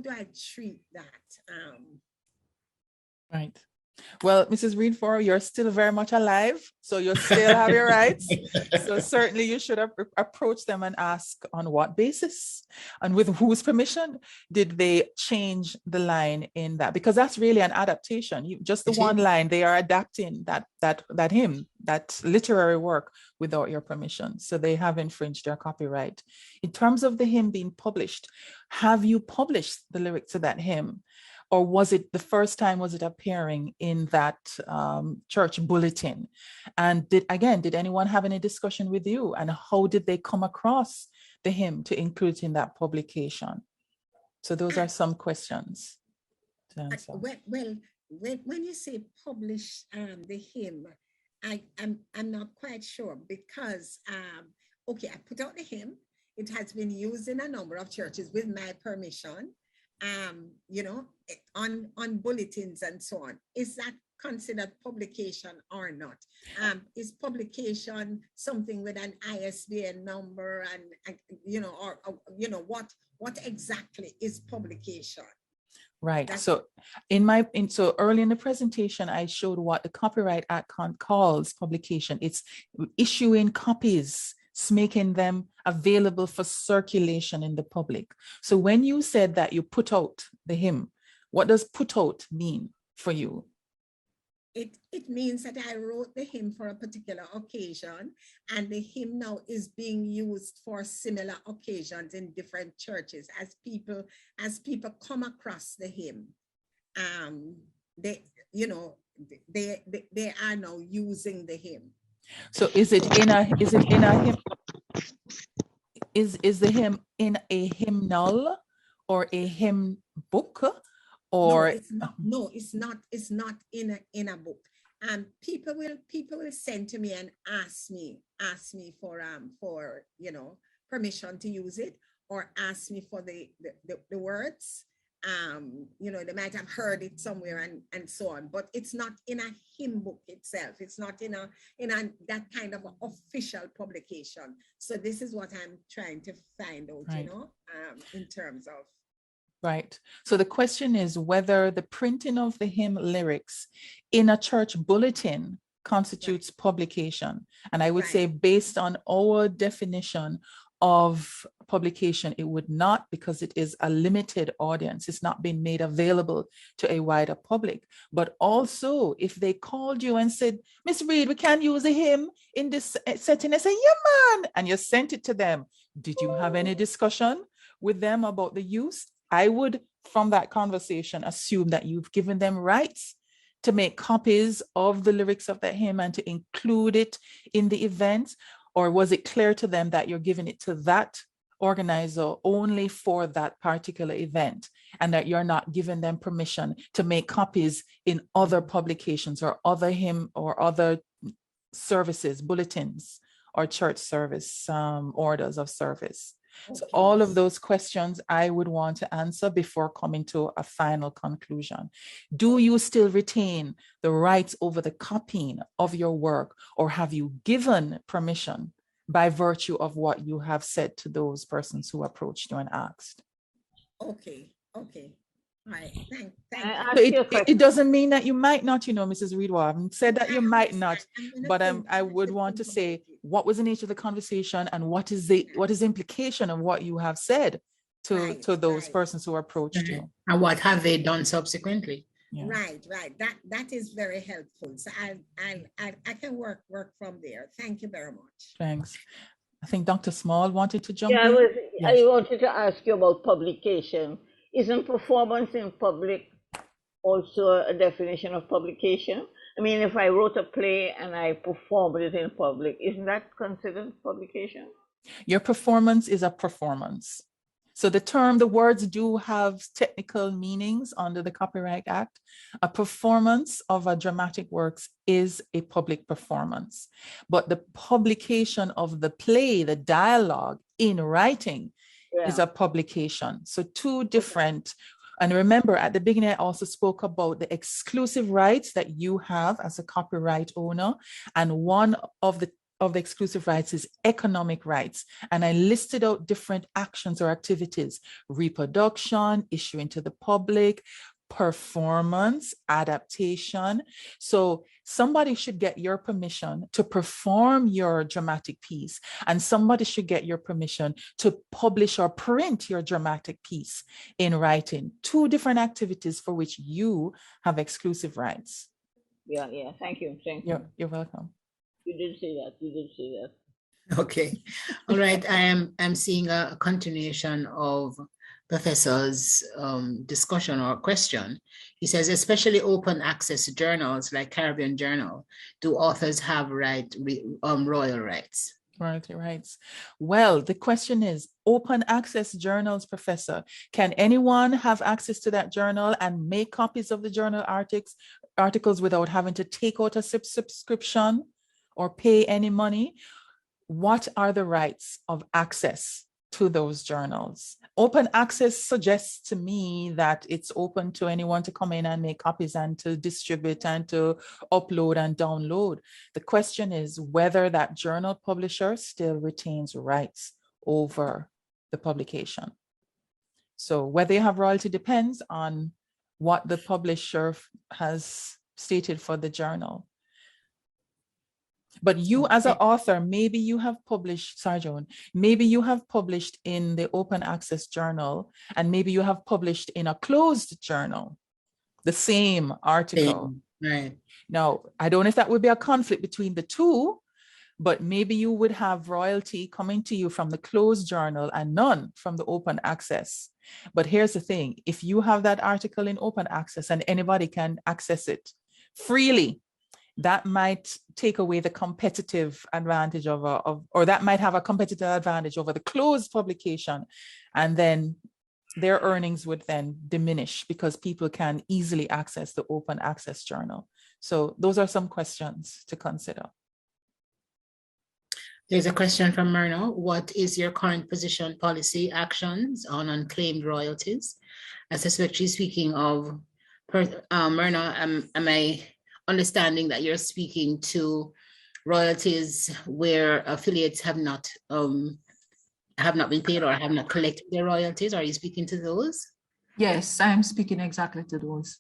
I treat that? Right. Well, Mrs. Reedford, you're still very much alive, so you still have your rights. So certainly you should approach them and ask on what basis and with whose permission did they change the line in that, because that's really an adaptation. Just the one line, they are adapting that hymn, that literary work without your permission. So they have infringed your copyright. In terms of the hymn being published, have you published the lyrics to that hymn? Or was it the first time, was it appearing in that church bulletin? And did anyone have any discussion with you? And how did they come across the hymn to include it in that publication? So those are some questions to answer. Well, when you say publish the hymn, I'm not quite sure, because, okay, I put out the hymn. It has been used in a number of churches with my permission. On bulletins and so on. Is that considered publication or not? Is publication something with an ISBN number, and what exactly is publication? Right. So so early in the presentation, I showed what the Copyright Act calls publication. It's issuing copies, making them available for circulation in the public. So when you said that you put out the hymn, what does put out mean for you? It means that I wrote the hymn for a particular occasion, and the hymn now is being used for similar occasions in different churches. As people come across the hymn, they are now using the hymn. So is it in a hymn? Is the hymn in a hymnal or a hymn book? Or no, it's not in a book. People will send to me and ask me for permission to use it, or ask me for the words. They might have heard it somewhere and so on, but it's not in a hymn book itself. It's not in that kind of official publication. So this is what I'm trying to find out, right. In terms of. Right. So the question is whether the printing of the hymn lyrics in a church bulletin constitutes publication. And I would say, based on our definition of publication, it would not, because it is a limited audience. It's not been made available to a wider public. But also, if they called you and said, Miss Reed, we can use a hymn in this setting, I say, yeah, man, and you sent it to them. Did you have any discussion with them about the use? I would, from that conversation, assume that you've given them rights to make copies of the lyrics of that hymn and to include it in the event. Or was it clear to them that you're giving it to that organizer only for that particular event, and that you're not giving them permission to make copies in other publications or other hymn or other services, bulletins, or church service orders of service? Okay. So all of those questions I would want to answer before coming to a final conclusion. Do you still retain the rights over the copying of your work, or have you given permission by virtue of what you have said to those persons who approached you and asked? Okay. All right. Thank you. It doesn't mean that you might not, Mrs. Reed. I haven't said that you might not, but I would want to say, what was the nature of the conversation, and what is the implication of what you have said to those persons who approached you? And what have they done subsequently? Yeah. Right. That is very helpful. So I can work from there. Thank you very much. Thanks. I think Dr. Small wanted to jump in. I wanted to ask you about publication. Isn't performance in public also a definition of publication? I mean, if I wrote a play and I performed it in public, isn't that considered publication? Your performance is a performance. So the words do have technical meanings under the Copyright Act. A performance of a dramatic works is a public performance, but the publication of the play, the dialogue in writing, is a publication. So two different. And remember, at the beginning, I also spoke about the exclusive rights that you have as a copyright owner. And one of the exclusive rights is economic rights. And I listed out different actions or activities: reproduction, issuing to the public, performance, adaptation. So somebody should get your permission to perform your dramatic piece, and somebody should get your permission to publish or print your dramatic piece in writing. Two different activities for which you have exclusive rights. Yeah. Thank you. Thank you. You're welcome. You did say that. Okay. All right. I'm seeing a continuation of Professor's discussion or question. He says, especially open access journals like Caribbean Journal, do authors have royal rights? Royalty rights. Well, the question is, open access journals, Professor, can anyone have access to that journal and make copies of the journal articles without having to take out a subscription or pay any money? What are the rights of access to those journals? Open access suggests to me that it's open to anyone to come in and make copies and to distribute and to upload and download. The question is whether that journal publisher still retains rights over the publication. So whether you have royalty depends on what the publisher has stated for the journal. But you as an author, maybe you have published, sorry, Joan, maybe you have published in the open access journal, and maybe you have published in a closed journal, the same article. Right. Now, I don't know if that would be a conflict between the two, but maybe you would have royalty coming to you from the closed journal and none from the open access. But here's the thing, if you have that article in open access and anybody can access it freely, that might take away the competitive advantage or that might have a competitive advantage over the closed publication. And then their earnings would then diminish because people can easily access the open access journal. So those are some questions to consider. There's a question from Myrna. What is your current position, policy, actions on unclaimed royalties? I suspect she's speaking of, Myrna, am I understanding that you're speaking to royalties where affiliates have not been paid or have not collected their royalties? Are you speaking to those? Yes, I'm speaking exactly to those.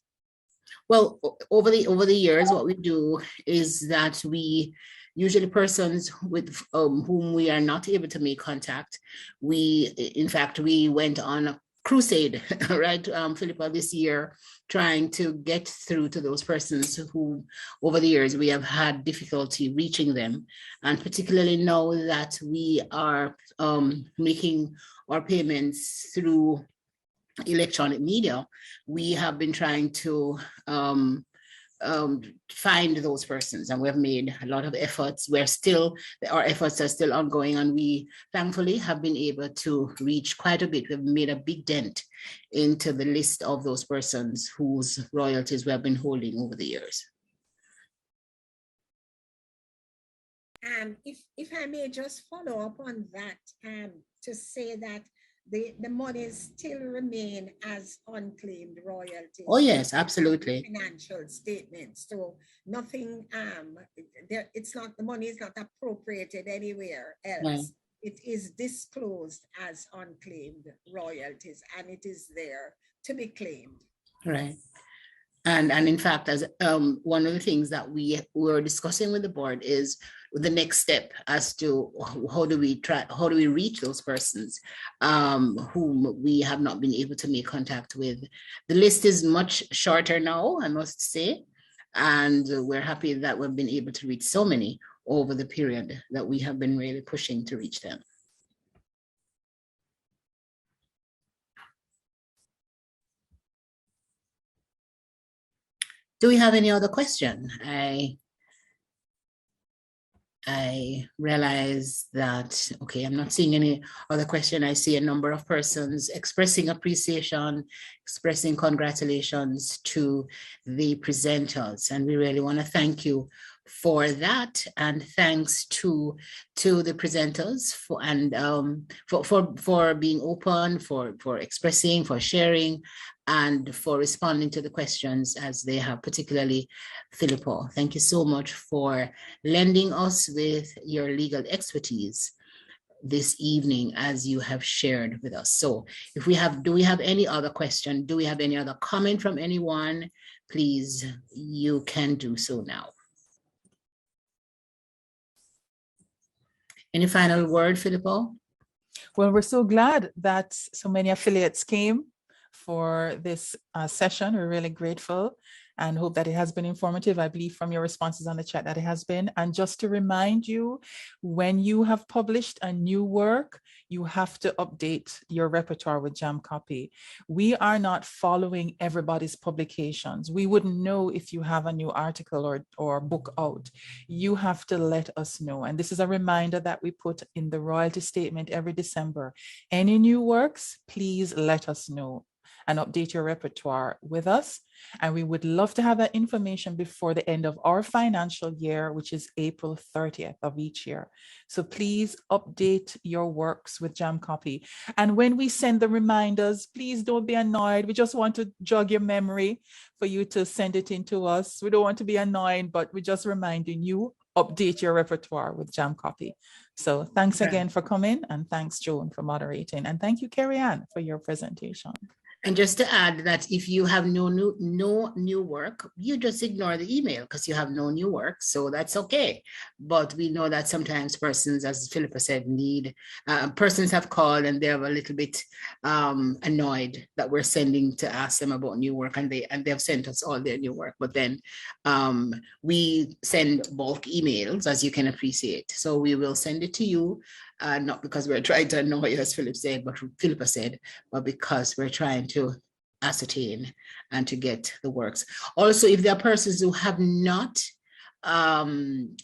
Well, over the years, what we do is that we usually persons with whom we are not able to make contact, we went on a crusade, right, Philippa, this year, trying to get through to those persons who over the years we have had difficulty reaching them. And particularly now that we are making our payments through electronic media, we have been trying to find those persons, and we've made a lot of efforts. Our efforts are still ongoing, and we thankfully have been able to reach quite a bit. We've made a big dent into the list of those persons whose royalties we have been holding over the years. If I may just follow up on that, to say that the monies still remain as unclaimed royalties. Oh yes, absolutely. Financial statements. So nothing, it's not, the money is not appropriated anywhere else. Right. It is disclosed as unclaimed royalties, and it is there to be claimed. Right. And in fact, as one of the things that we were discussing with the board is the next step as to how do we reach those persons whom we have not been able to make contact with. The list is much shorter now, I must say, and we're happy that we've been able to reach so many over the period that we have been really pushing to reach them. Do we have any other question? I realize that, okay, I'm not seeing any other question. I see a number of persons expressing appreciation, expressing congratulations to the presenters. And we really want to thank you for that. And thanks to the presenters for being open, for expressing, for sharing, and for responding to the questions as they have, particularly Filippo. Thank you so much for lending us with your legal expertise this evening as you have shared with us. So if we have, do we have any other question? Do we have any other comment from anyone? Please, you can do so now. Any final word, Filippo? Well, we're so glad that so many affiliates came for this session. We're really grateful and hope that it has been informative. I believe from your responses on the chat that it has been. And just to remind you, when you have published a new work, you have to update your repertoire with JAMCOPY. We are not following everybody's publications. We wouldn't know if you have a new article or book out. You have to let us know. And this is a reminder that we put in the royalty statement every December. Any new works, please let us know and update your repertoire with us. And we would love to have that information before the end of our financial year, which is April 30th of each year. So please update your works with JAMCOPY. And when we send the reminders, please don't be annoyed. We just want to jog your memory for you to send it in to us. We don't want to be annoying, but we're just reminding you, update your repertoire with JAMCOPY. So thanks again for coming, and thanks, Joan, for moderating. And thank you, Carrie Ann, for your presentation. And just to add that if you have no new work, you just ignore the email because you have no new work. So that's okay. But we know that sometimes persons, as Philippa said, persons have called and they're a little bit annoyed that we're sending to ask them about new work, and they have sent us all their new work. But then we send bulk emails, as you can appreciate. So we will send it to you. Not because we're trying to annoy you, as Philippa said, but because we're trying to ascertain and to get the works. Also, if there are persons who have not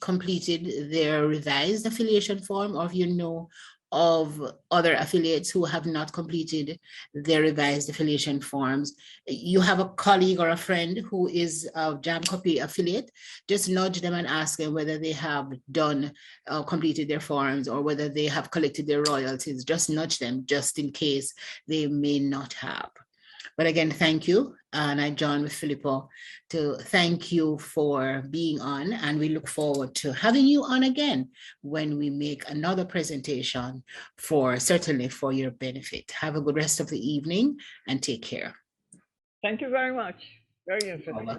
completed their revised affiliation form, or if you know of other affiliates who have not completed their revised affiliation forms, you have a colleague or a friend who is a JAMCOPY affiliate, just nudge them and ask them whether they have done, completed their forms, or whether they have collected their royalties. Just nudge them just in case they may not have. But again, thank you. And I join with Filippo to thank you for being on. And we look forward to having you on again when we make another presentation certainly for your benefit. Have a good rest of the evening and take care. Thank you very much. Very interesting.